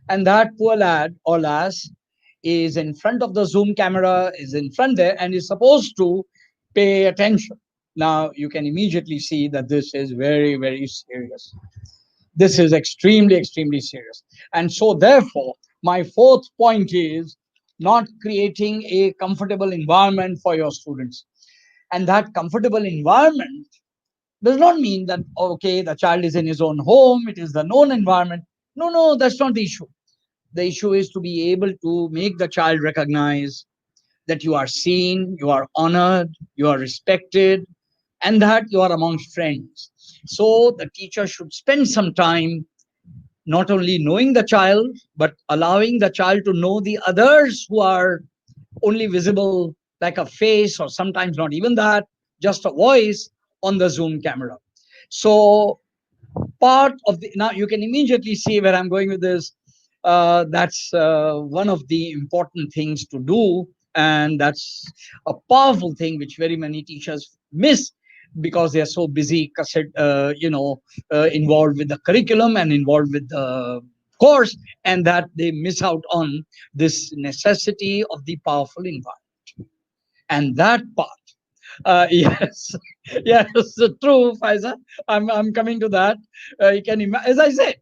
And that poor lad or lass is in front of the Zoom camera, is in front there, and is supposed to pay attention. Now, you can immediately see that this is very, very serious. This is extremely, extremely serious. And so, therefore, my fourth point is not creating a comfortable environment for your students. And that comfortable environment does not mean that, okay, the child is in his own home, it is the known environment. No, that's not the issue. The issue is to be able to make the child recognize that you are seen, you are honored, you are respected, and that you are amongst friends. So the teacher should spend some time not only knowing the child, but allowing the child to know the others who are only visible like a face, or sometimes not even that, just a voice on the Zoom camera. So part of the, now you can immediately see where I'm going with this. That's one of the important things to do, and that's a powerful thing which very many teachers miss because they are so busy, involved with the curriculum and involved with the course, and that they miss out on this necessity of the powerful environment. And that part, yes, yes, true, Faiza. I'm coming to that. You can, as I said,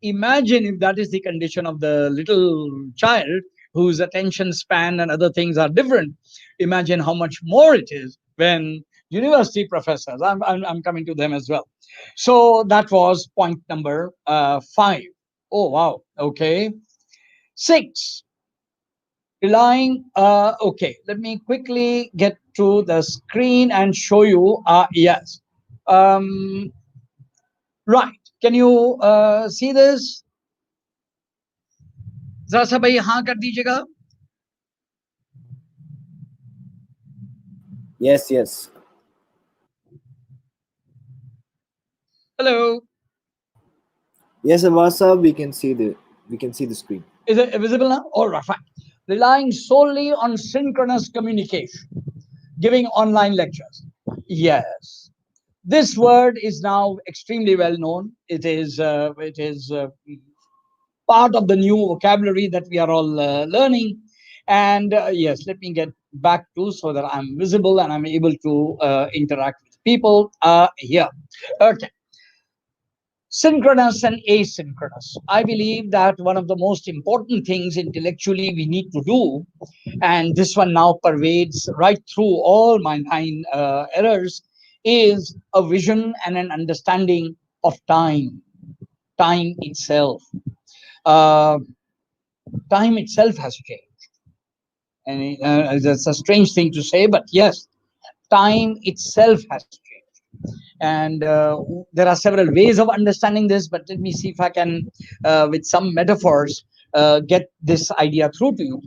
imagine if that is the condition of the little child whose attention span and other things are different. Imagine how much more it is when university professors. I'm coming to them as well. So that was point number 5. Oh wow. Okay. 6. Relying. Okay. Let me quickly get to the screen and show you. Yes. Right. Can you see this? जरा सा भाई हाँ कर दीजिएगा. Yes. Hello. Yes, Abbas, we can see the screen. Is it visible now? All right, fine. Relying solely on synchronous communication, giving online lectures. Yes, this word is now extremely well known. It is part of the new vocabulary that we are all learning. And yes, let me get back to so that I'm visible and I'm able to interact with people here. Okay. Synchronous and asynchronous. I believe that one of the most important things intellectually we need to do, and this one now pervades right through all my 9 errors, is a vision and an understanding of time. Time itself. Time itself has changed. And that's a strange thing to say, but yes, time itself has changed. And there are several ways of understanding this, but let me see if I can, with some metaphors, get this idea through to you.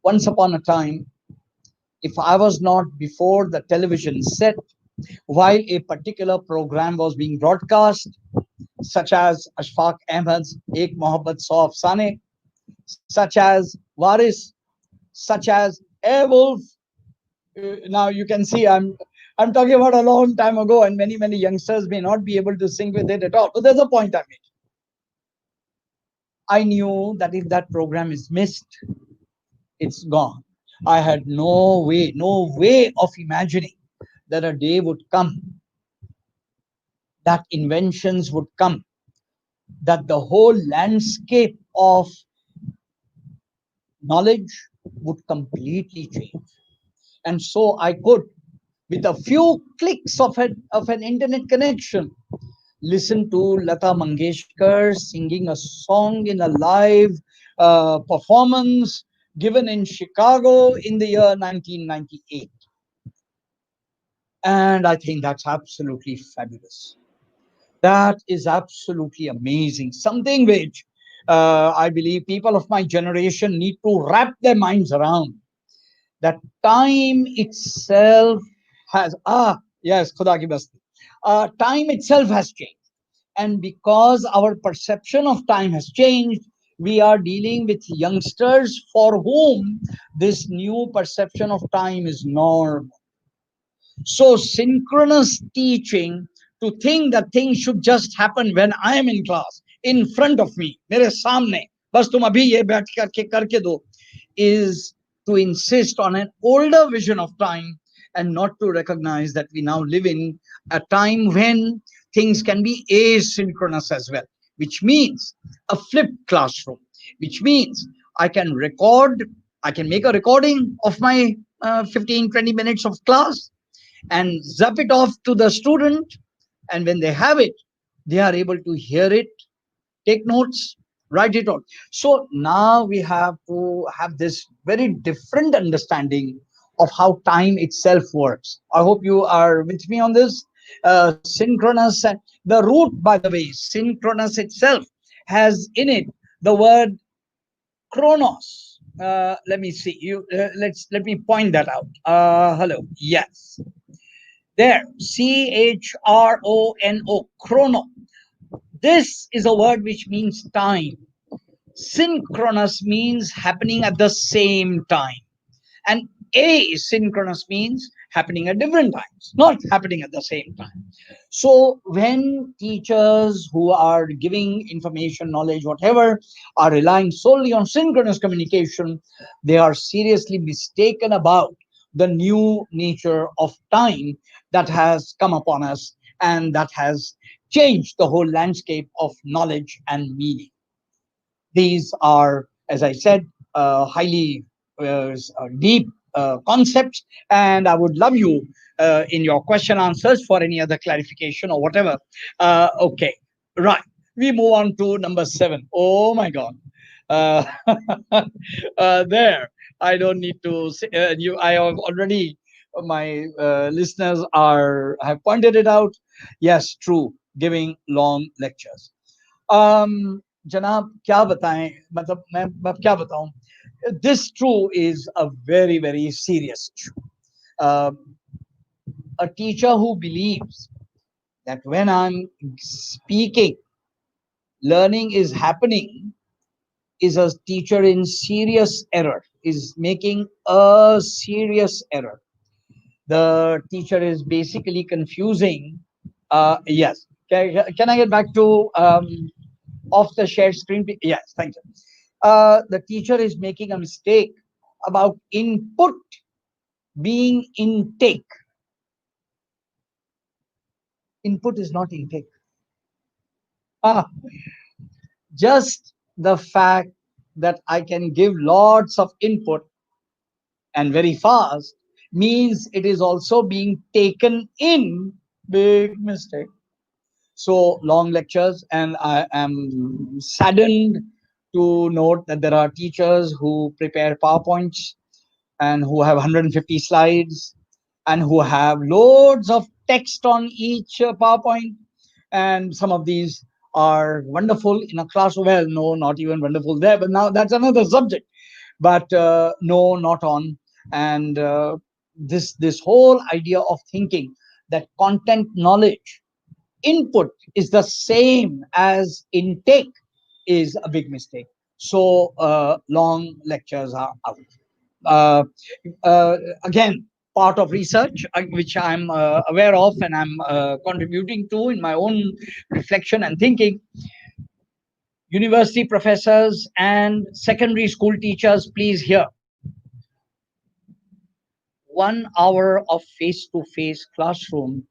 Once upon a time, if I was not before the television set while a particular program was being broadcast, such as Ashfaq Ahmed's Ek Mohabbat Sau Afsane, such as Waris, such as Airwolf. Now you can see I'm I'm talking about a long time ago, and many youngsters may not be able to sync with it at all. But there's a point I made. I knew that if that program is missed, it's gone. I had no way of imagining that a day would come, that inventions would come, that the whole landscape of knowledge would completely change. And so I could, with a few clicks of an internet connection, listen to Lata Mangeshkar singing a song in a live performance given in Chicago in the year 1998. And I think that's absolutely fabulous. That is absolutely amazing. Something which I believe people of my generation need to wrap their minds around. That time itself has, yes, Khuda ki basti. Time itself has changed. And because our perception of time has changed, we are dealing with youngsters for whom this new perception of time is normal. So synchronous teaching, to think that things should just happen when I am in class, in front of me, mere samne, bas tum abhi ye baith karke do, is to insist on an older vision of time and not to recognize that we now live in a time when things can be asynchronous as well, which means a flipped classroom, which means I can make a recording of my 15-20 minutes of class and zap it off to the student, and when they have it, they are able to hear it, take notes, write it out. So now we have to have this very different understanding of how time itself works. I hope you are with me on this. Synchronous, and the root, by the way, synchronous itself has in it the word chronos. Let me see. Let me point that out. Hello. Yes. There, CHRONO, chrono. This is a word which means time. Synchronous means happening at the same time. And asynchronous means happening at different times, not happening at the same time. So when teachers who are giving information, knowledge, whatever, are relying solely on synchronous communication, they are seriously mistaken about the new nature of time that has come upon us and that has changed the whole landscape of knowledge and meaning. These are, as I said, highly deep concepts, and I would love you in your question answers for any other clarification or whatever. Okay, right. We move on to number 7. Oh my God. There, I don't need to say, I have already, my listeners have pointed it out. Yes, true, giving long lectures. जनाब क्या बताएं, मतलब मैं क्या बताऊं, this true is a very serious issue. A teacher who believes that when I'm speaking, learning is happening, is a teacher in serious error, is making a serious error. The teacher is basically confusing. Yes. Can I get back to off the shared screen? Yes, thank you. The teacher is making a mistake about input being intake. Input is not intake. Just the fact that I can give lots of input and very fast means it is also being taken in. Big mistake. So long lectures, and I am saddened to note that there are teachers who prepare PowerPoints and who have 150 slides and who have loads of text on each PowerPoint, and some of these are wonderful in a class. Well, no, not even wonderful there, but now that's another subject. But no, not on. And this whole idea of thinking that content knowledge input is the same as intake is a big mistake. So long lectures are out. Again, part of research which I'm aware of and I'm contributing to in my own reflection and thinking. University professors and secondary school teachers, please hear. 1 hour of face-to-face classroom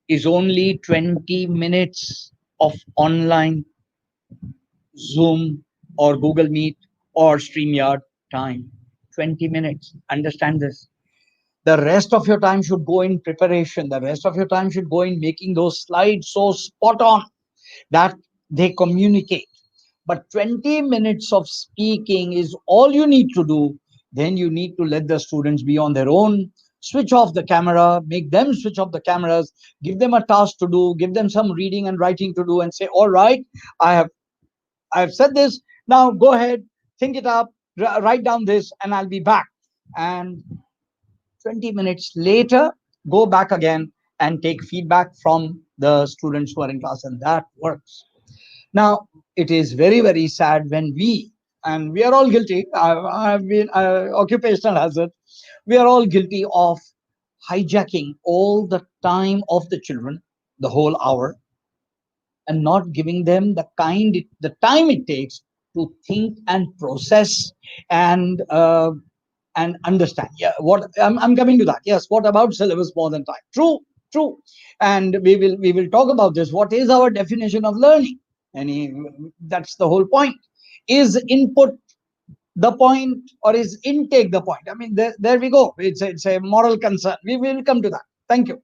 is only 20 minutes of online Zoom or Google Meet or StreamYard time. 20 minutes. Understand this. The rest of your time should go in preparation. The rest of your time should go in making those slides so spot on that they communicate. But 20 minutes of speaking is all you need to do. Then you need to let the students be on their own, switch off the camera, make them switch off the cameras, give them a task to do, give them some reading and writing to do, and say, all right, I've said this, now go ahead, think it up, write down this, and I'll be back. And 20 minutes later, go back again and take feedback from the students who are in class, and that works. Now, it is very, very sad when and we are all guilty, I've been occupational hazard, we are all guilty of hijacking all the time of the children, the whole hour, and not giving them the time it takes to think and process and understand. Yeah, what I'm coming to that. Yes, what about syllabus more than time? True. And we will talk about this. What is our definition of learning? And that's the whole point. Is input the point or is intake the point? I mean, there we go. It's a moral concern. We will come to that. Thank you.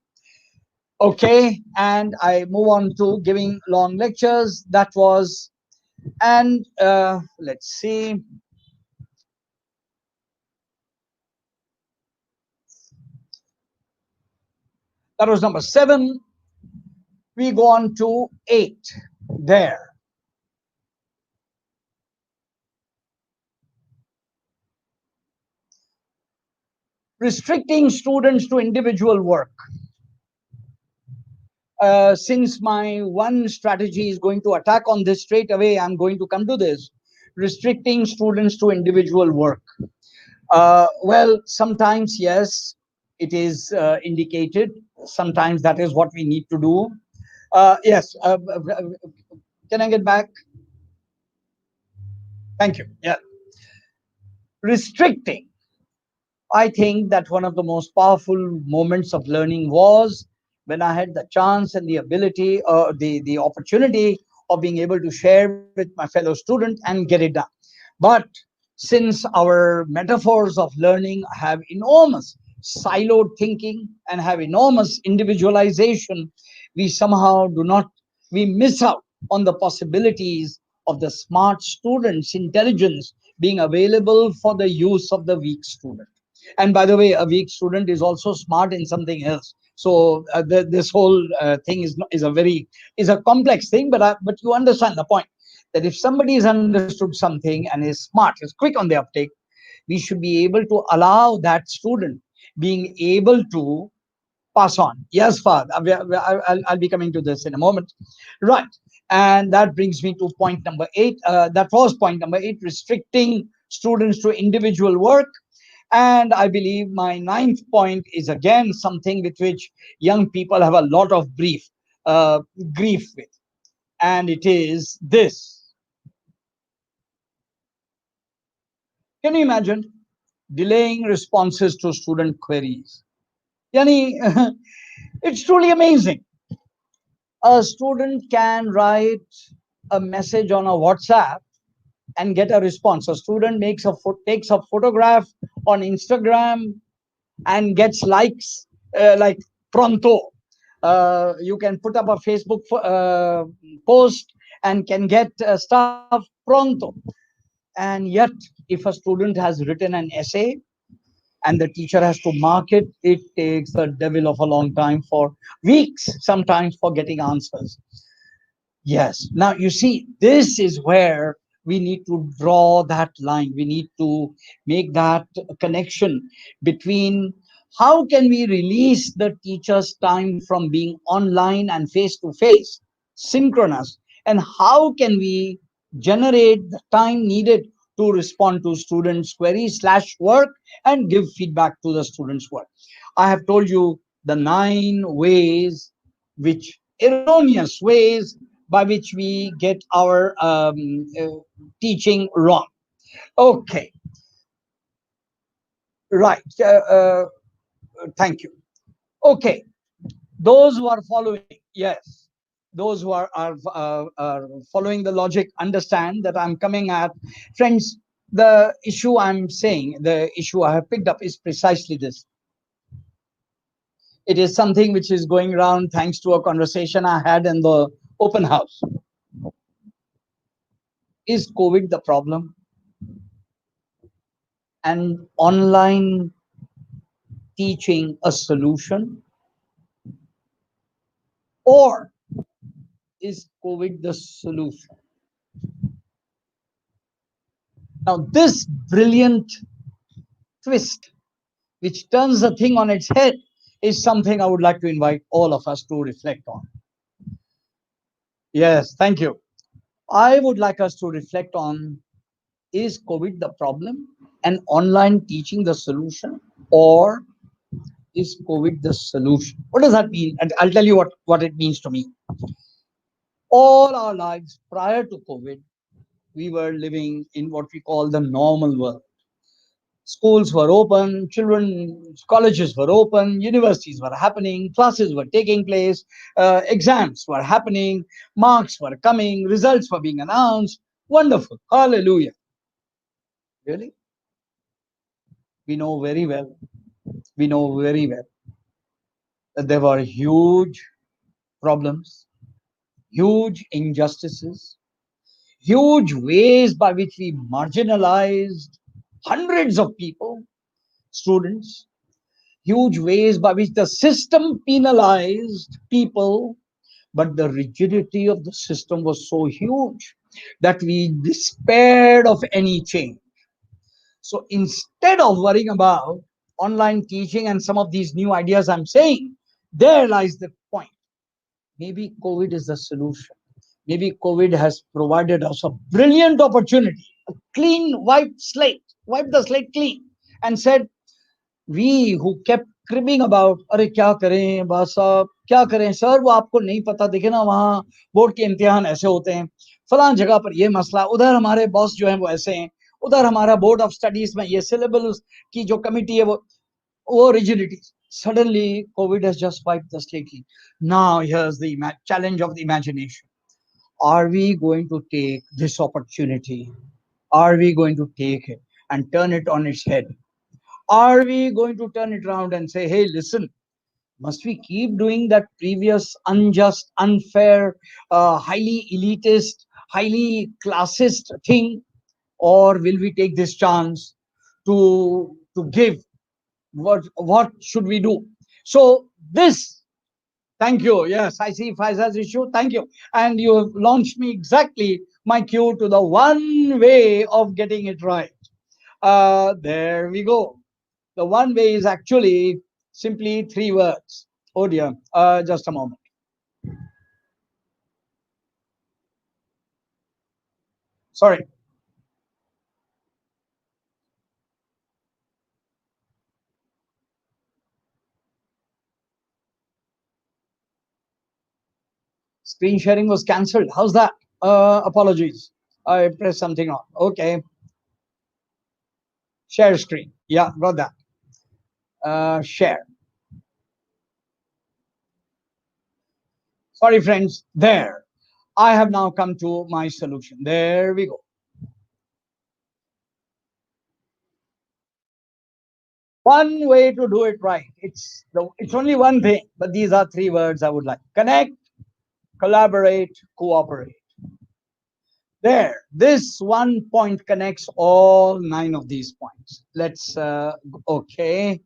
Okay, and I move on to giving long lectures. That was, and let's see. That was number 7. We go on to 8 there. Restricting students to individual work. Since my one strategy is going to attack on this straight away, I'm going to come to this. Restricting students to individual work. Well, sometimes, yes, it is indicated. Sometimes that is what we need to do. Yes, can I get back? Thank you. Yeah. Restricting. I think that one of the most powerful moments of learning was when I had the chance and the ability, the opportunity of being able to share with my fellow student and get it done. But since our metaphors of learning have enormous siloed thinking and have enormous individualization, we somehow we miss out on the possibilities of the smart student's intelligence being available for the use of the weak student. And by the way, a weak student is also smart in something else. So this whole thing is a complex thing, but you understand the point that if somebody has understood something and is smart, is quick on the uptake, we should be able to allow that student being able to pass on. Yes, Fahd, I'll be coming to this in a moment. Right, and that brings me to point number 8. That was point number 8, restricting students to individual work. And I believe my 9th point is again something with which young people have a lot of grief with. And it is this. Can you imagine delaying responses to student queries? Yani, it's truly amazing. A student can write a message on a WhatsApp and get a response. A student takes a photograph on Instagram and gets likes like pronto. You can put up a Facebook post and can get stuff pronto. And yet, if a student has written an essay and the teacher has to mark it, it takes the devil of a long time, for weeks sometimes, for getting answers. Yes. Now, you see, this is where we need to draw that line. We need to make that connection between how can we release the teacher's time from being online and face-to-face, synchronous, and how can we generate the time needed to respond to students' queries/work and give feedback to the students' work. I have told you the 9 ways, which erroneous ways by which we get our teaching wrong. Okay, right. Thank you. Okay, those who are following, yes, those who are following the logic understand that I'm coming at. Friends, the issue I'm saying, the issue I have picked up is precisely this. It is something which is going around thanks to a conversation I had in the open house. Is COVID the problem? And online teaching a solution? Or is COVID the solution? Now, this brilliant twist, which turns the thing on its head, is something I would like to invite all of us to reflect on. Yes, thank you. I would like us to reflect on, is COVID the problem and online teaching the solution, or is COVID the solution? What does that mean? And I'll tell you what it means to me. All our lives prior to COVID, we were living in what we call the normal world. Schools were open, colleges were open, universities were happening, classes were taking place, exams were happening, marks were coming, results were being announced. Wonderful. Hallelujah. Really? We know very well that there were huge problems, huge injustices, huge ways by which we marginalized hundreds of people, students, huge ways by which the system penalized people, but the rigidity of the system was so huge that we despaired of any change. So instead of worrying about online teaching and some of these new ideas I'm saying, there lies the point. Maybe COVID is the solution. Maybe COVID has provided us a brilliant opportunity, a clean, wiped the slate clean, and said, we who kept cribbing about, अरे क्या करें बस साहब, क्या करें sir, वो आपको नहीं पता, देखे ना वहाँ बोर्ड के इम्तिहान ऐसे होते हैं, फलां जगह पर ये मसला, उधर हमारे बॉस जो हैं वो ऐसे हैं, उधर हमारा बोर्ड ऑफ स्टडीज में ये सिलेबस की जो कमिटी है वो rigidities. Suddenly, COVID has just wiped the slate clean. Now, here's the challenge of the imagination. Are we going to take this opportunity? Are we going to take it and turn it on its head? Are we going to turn it around and say, hey, listen, must we keep doing that previous unjust, unfair, highly elitist, highly classist thing? Or will we take this chance to give? What should we do? So this, thank you. Yes, I see Faisal's issue. Thank you. And you have launched me exactly my cue to the one way of getting it right. There we go. The one way is actually simply 3 words. Oh dear, just a moment. Sorry. Screen sharing was cancelled. How's that? Apologies. I pressed something on. Okay. Share screen. Yeah, got that. Share. Sorry, friends. There. I have now come to my solution. There we go. One way to do it right. It's only one thing, but these are 3 words I would like. Connect, collaborate, cooperate. There, this one point connects all 9 of these points. Let's, okay.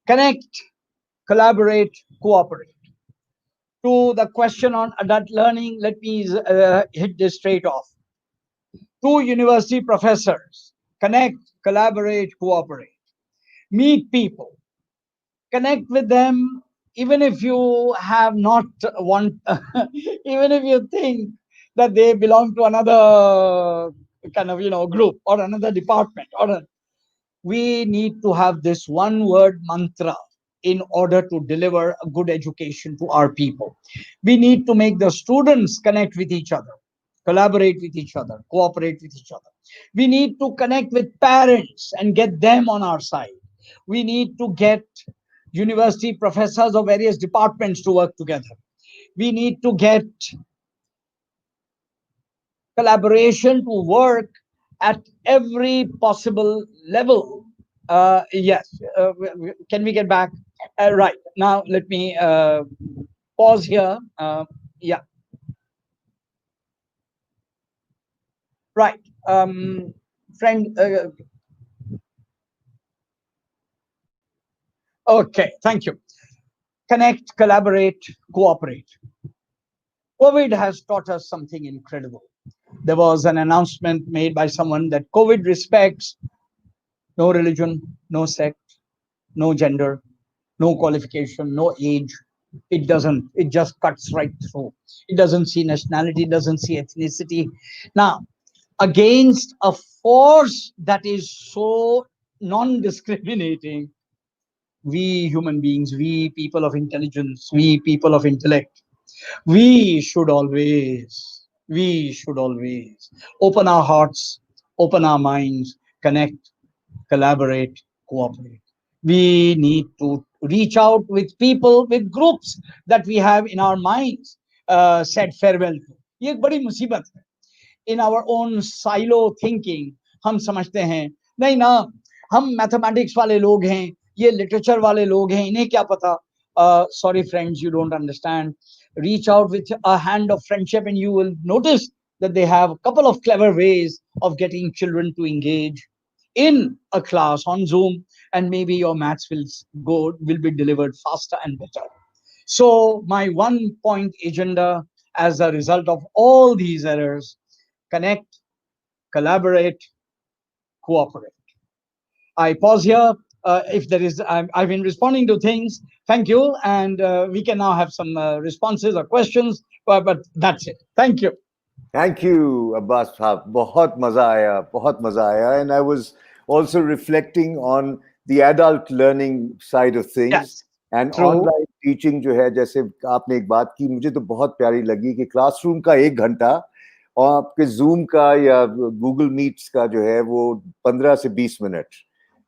Connect, collaborate, cooperate. To the question on adult learning, let me hit this straight off. 2 university professors, connect, collaborate, cooperate. Meet people, connect with them, even if you have not even if you think that they belong to another kind of, group or another department we need to have this one word mantra in order to deliver a good education to our people. We need to make the students connect with each other, collaborate with each other, cooperate with each other. We need to connect with parents and get them on our side. We need to get university professors of various departments to work together. We need to get collaboration to work at every possible level. Yes, can we get back? Right, now let me pause here. Yeah. Right. Friend. Okay, thank you. Connect, collaborate, cooperate. COVID has taught us something incredible. There was an announcement made by someone that COVID respects no religion, no sect, no gender, no qualification, no age. It doesn't. It just cuts right through. It doesn't see nationality, doesn't see ethnicity. Now, against a force that is so non-discriminating, we human beings, we people of intelligence, we people of intellect, we should always open our hearts, open our minds, connect, collaborate, cooperate. We need to reach out with people, with groups that we have in our minds said farewell to. ये एक बड़ी मुसीबत है. In our own silo thinking, हम समझते हैं नहीं ना, हम मैथमेटिक्स वाले लोग हैं, ये लिटरेचर वाले लोग हैं, इन्हें क्या पता. Sorry friends, you don't understand. Reach out with a hand of friendship and you will notice that they have a couple of clever ways of getting children to engage in a class on Zoom, and maybe your maths will be delivered faster and better. So my 1-point agenda as a result of all these errors: connect, collaborate, cooperate. I pause here. If there is, I've been responding to things. Thank you, and we can now have some responses or questions. But that's it. Thank you. Thank you, Abbas Saab. बहुत मजा आया. And I was also reflecting on the adult learning side of things. Yes, and true. Online teaching जो है, जैसे आपने एक बात की, मुझे तो बहुत प्यारी लगी कि क्लासरूम का 1 घंटा और आपके Zoom का या Google Meets का जो है वो 15 से 20 मिनट.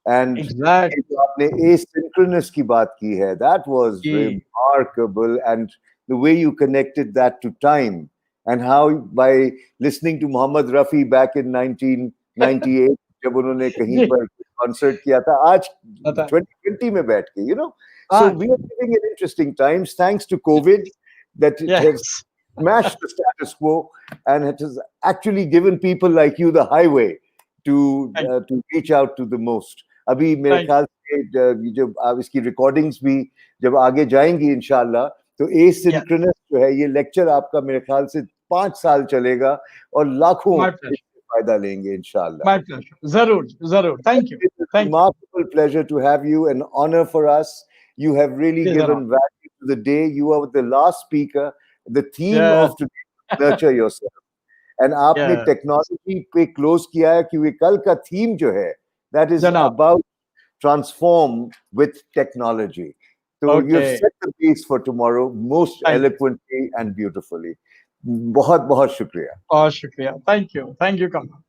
And exactly. आपने asynchronous की बात की है, that was remarkable, and the way you connected that to time. And how by listening to Mohammed Rafi back in 1998 जब उन्होंने कहीं पर concert किया था, आज 2020 में बैठ के, you know. So we are living in interesting times thanks to COVID, that it has smashed the status quo, and it has actually given people like you the highway to reach out to the most. अभी मेरे ख्याल से जब आप इसकी recordings भी जब आगे जाएंगी इंशाल्लाह, तो asynchronous जो है ये lecture आपका मेरे ख्याल से 5 साल चलेगा और लाखों फायदा लेंगे इंशाल्लाह. My pleasure. Zarur. Thank you. It's a remarkable pleasure to have you, an honor for us. You have really given value to the day. You are the last speaker. The theme of today, nurture yourself. And आपने technology पे close किया है क्योंकि कल का theme जो है, that is about transform with technology. So you have set the pace for tomorrow most eloquently and beautifully. बहुत शुक्रिया. बहुत शुक्रिया. Thank you, Kamran.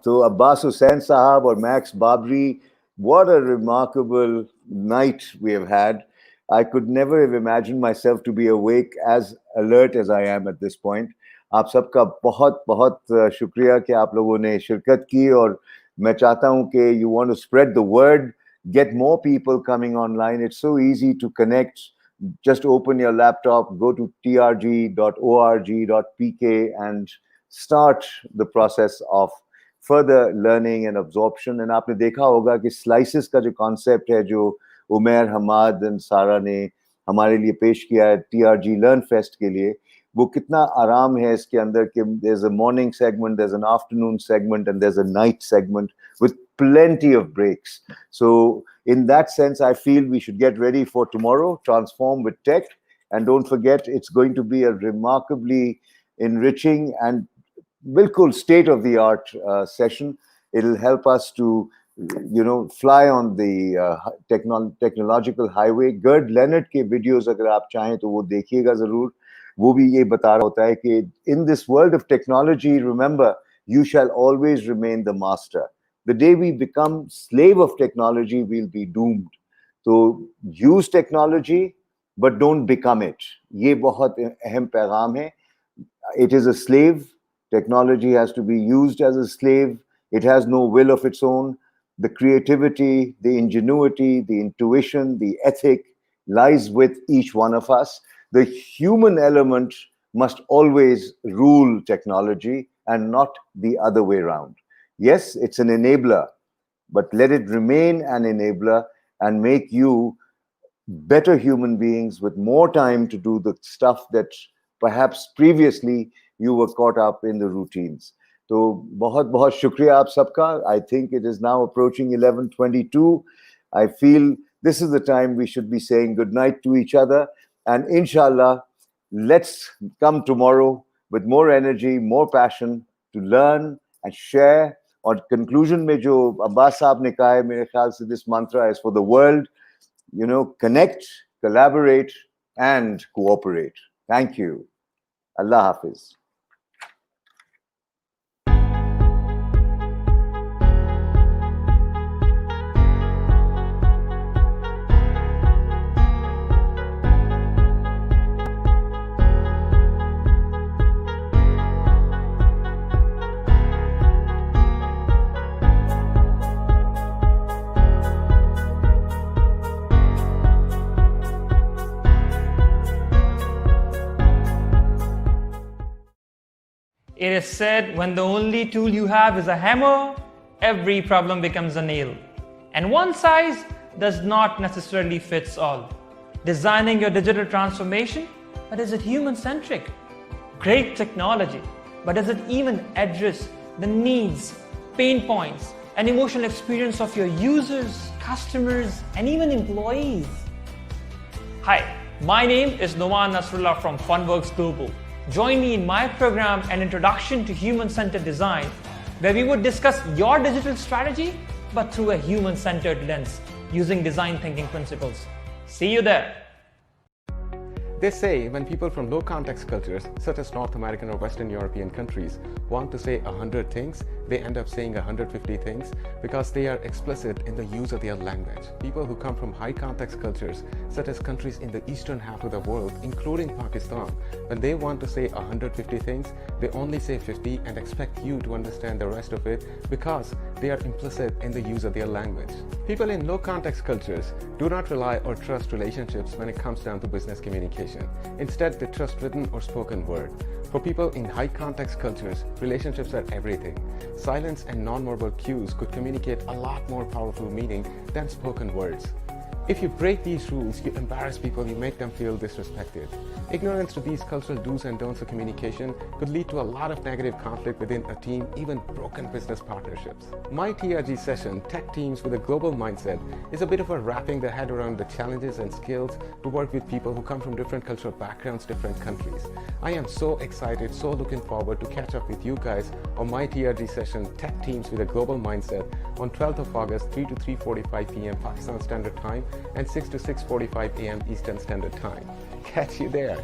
So Abbas Husain Sahab or Max Babri, what a remarkable night we have had. I could never have imagined myself to be awake as alert as I am at this point. आप सबका बहुत शुक्रिया कि आप लोगों ने शिरकत की, और मैं चाहता हूं कि you want to spread the word, get more people coming online. It's so easy to connect. Just open your laptop, go to trg.org.pk and start the process of further learning and absorption. And आपने देखा होगा कि slices का जो concept है जो उमेर, Hammad and सारा ने हमारे लिए पेश किया है TRG LearnFest के लिए, वो कितना आराम है इसके अंदर कि there's a morning segment, there's an afternoon segment, and there's a night segment with plenty of breaks. So in that sense, I feel we should get ready for tomorrow, transform with tech. And don't forget, it's going to be a remarkably enriching and bilkul state-of-the-art session. It'll help us to, fly on the technological highway. Gerd Leonard के videos अगर आप चाहें तो वो देखिएगा ज़रूर. वो भी ये बता रहा होता है कि in this world of technology, remember, you shall always remain the master. The day we become slave of technology, we'll be doomed. So use technology, but don't become it. ये बहुत अहम पैगाम है. It is a slave. Technology has to be used as a slave. It has no will of its own. The creativity, the ingenuity, the intuition, the ethic lies with each one of us. The human element must always rule technology and not the other way around. Yes, it's an enabler, but let it remain an enabler and make you better human beings with more time to do the stuff that perhaps previously you were caught up in the routines. So, बहुत बहुत शुक्रिया आप सबका. I think it is now approaching 11:22. I feel this is the time we should be saying good night to each other. And inshallah, let's come tomorrow with more energy, more passion to learn and share. और conclusion में जो अब्बास साहब ने कहा है, मेरे ख्याल से this mantra is for the world. Connect, collaborate, and cooperate. Thank you. Allah Hafiz. It is said, when the only tool you have is a hammer, every problem becomes a nail. And one size does not necessarily fit all. Designing your digital transformation, but is it human-centric? Great technology, but does it even address the needs, pain points, and emotional experience of your users, customers, and even employees? Hi, my name is Noman Nasrullah from Funworks Global. Join me in my program, An Introduction to Human-Centered Design, where we would discuss your digital strategy, but through a human-centered lens, using design thinking principles. See you there. They say when people from low context cultures, such as North American or Western European countries, want to say 100 things, they end up saying 150 things because they are explicit in the use of their language. People who come from high context cultures, such as countries in the eastern half of the world, including Pakistan, when they want to say 150 things, they only say 50 and expect you to understand the rest of it because they are implicit in the use of their language. People in low context cultures do not rely or trust relationships when it comes down to business communication. Instead, they trust written or spoken word. For people in high context cultures, relationships are everything. Silence and non-verbal cues could communicate a lot more powerful meaning than spoken words. If you break these rules, you embarrass people, you make them feel disrespected. Ignorance to these cultural do's and don'ts of communication could lead to a lot of negative conflict within a team, even broken business partnerships. My TRG session, Tech Teams with a Global Mindset, is a bit of a wrapping the head around the challenges and skills to work with people who come from different cultural backgrounds, different countries. I am so excited, so looking forward to catch up with you guys on my TRG session, Tech Teams with a Global Mindset, on 12th of August, 3 to 3:45 p.m. Pakistan Standard Time, and 6 to 6:45 a.m. Eastern Standard Time. Catch you there.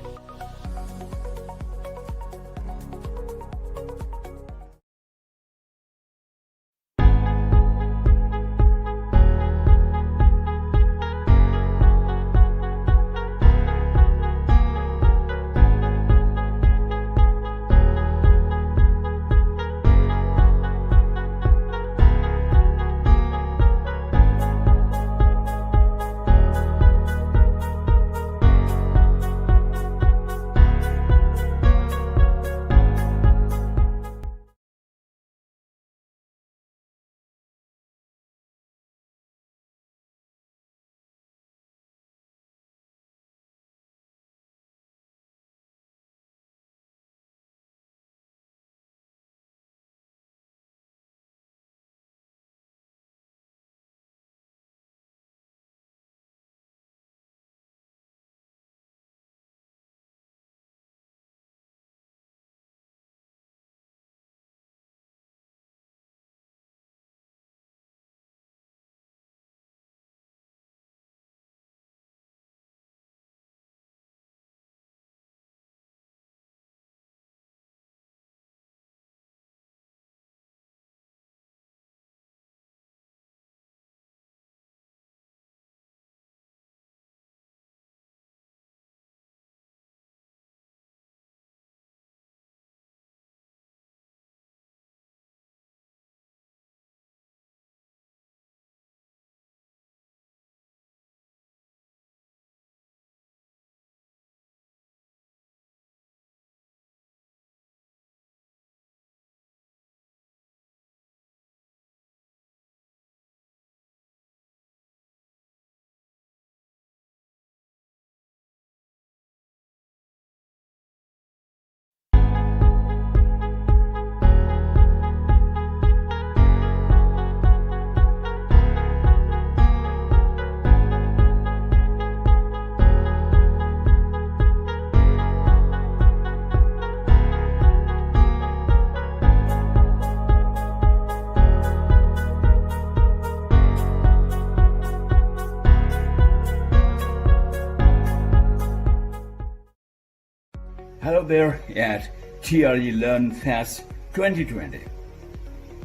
there at TRG LearnFest 2020.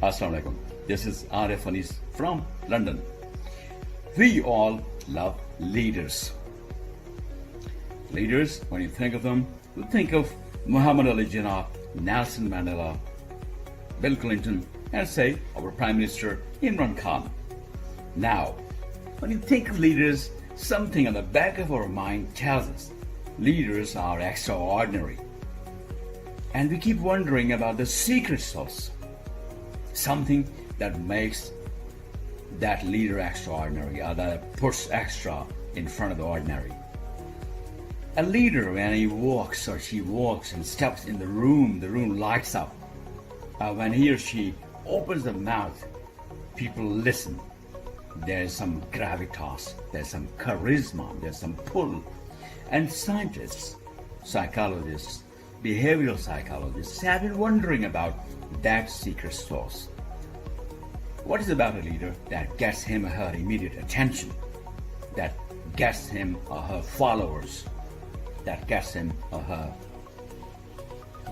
Assalamu alaikum. This is Arif Anis from London. We all love leaders. Leaders, when you think of them, you think of Muhammad Ali Jinnah, Nelson Mandela, Bill Clinton, and say our Prime Minister Imran Khan. Now, when you think of leaders, something on the back of our mind tells us leaders are extraordinary. And we keep wondering about the secret sauce, something that makes that leader extraordinary, or that puts extra in front of the ordinary. A leader, when he walks or she walks and steps in the room lights up. When he or she opens the mouth, people listen. There's some gravitas, there's some charisma, there's some pull. And scientists, psychologists, behavioral psychologists have been wondering about that secret sauce. What is about a leader that gets him or her immediate attention, that gets him or her followers, that gets him or her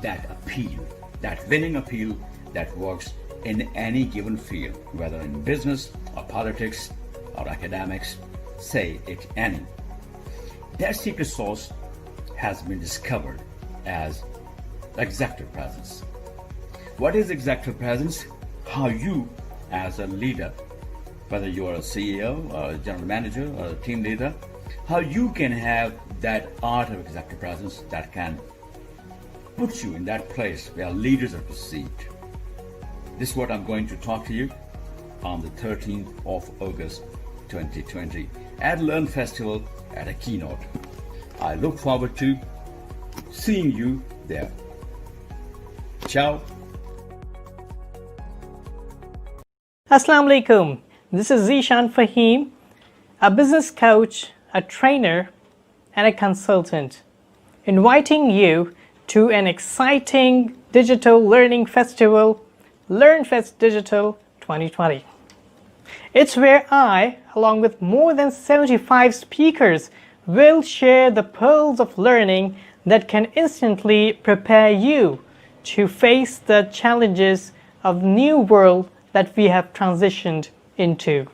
that appeal, that winning appeal that works in any given field, whether in business or politics or academics, say it any. That secret sauce has been discovered as executive presence. What is executive presence? How you, as a leader, whether you are a CEO or a general manager or a team leader, how you can have that art of executive presence that can put you in that place where leaders are perceived. This is what I'm going to talk to you on the 13th of August 2020 at Learn Festival at a keynote. I look forward to seeing you there. Ciao. Assalamu alaikum. This is Zishan Fahim, a business coach, a trainer, and a consultant, inviting you to an exciting digital learning festival, LearnFest Digital 2020. It's where I, along with more than 75 speakers, will share the pearls of learning that can instantly prepare you to face the challenges of the new world that we have transitioned into.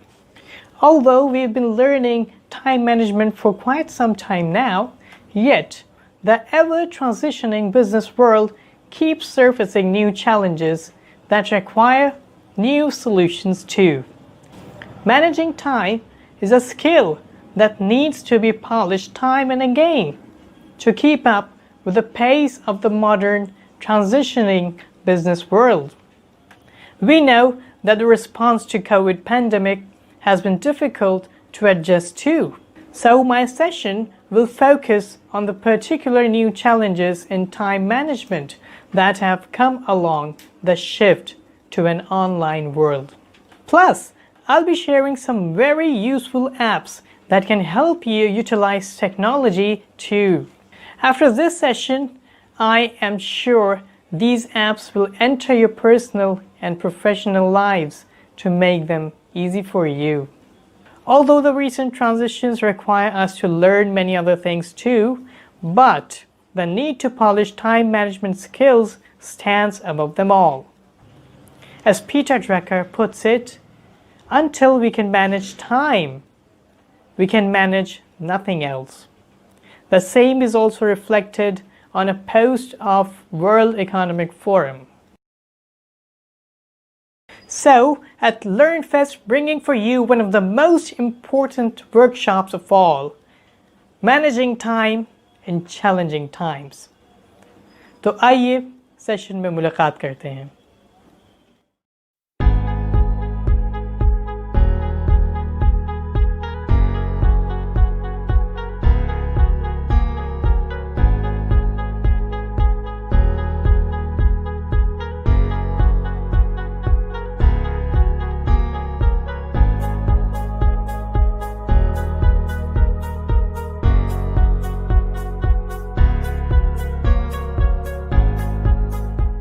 Although we've been learning time management for quite some time now, yet the ever-transitioning business world keeps surfacing new challenges that require new solutions too. Managing time is a skill that needs to be polished time and again to keep up with the pace of the modern transitioning business world. We know that the response to COVID pandemic has been difficult to adjust to. So my session will focus on the particular new challenges in time management that have come along the shift to an online world. Plus, I'll be sharing some very useful apps that can help you utilize technology too. After this session, I am sure these apps will enter your personal and professional lives to make them easy for you. Although the recent transitions require us to learn many other things too, but the need to polish time management skills stands above them all. As Peter Drucker puts it, until we can manage time, we can manage nothing else. The same is also reflected on a post of World Economic Forum. So, at LearnFest, bringing for you one of the most important workshops of all, managing time in challenging times. तो आइए session में मुलाकात करते हैं.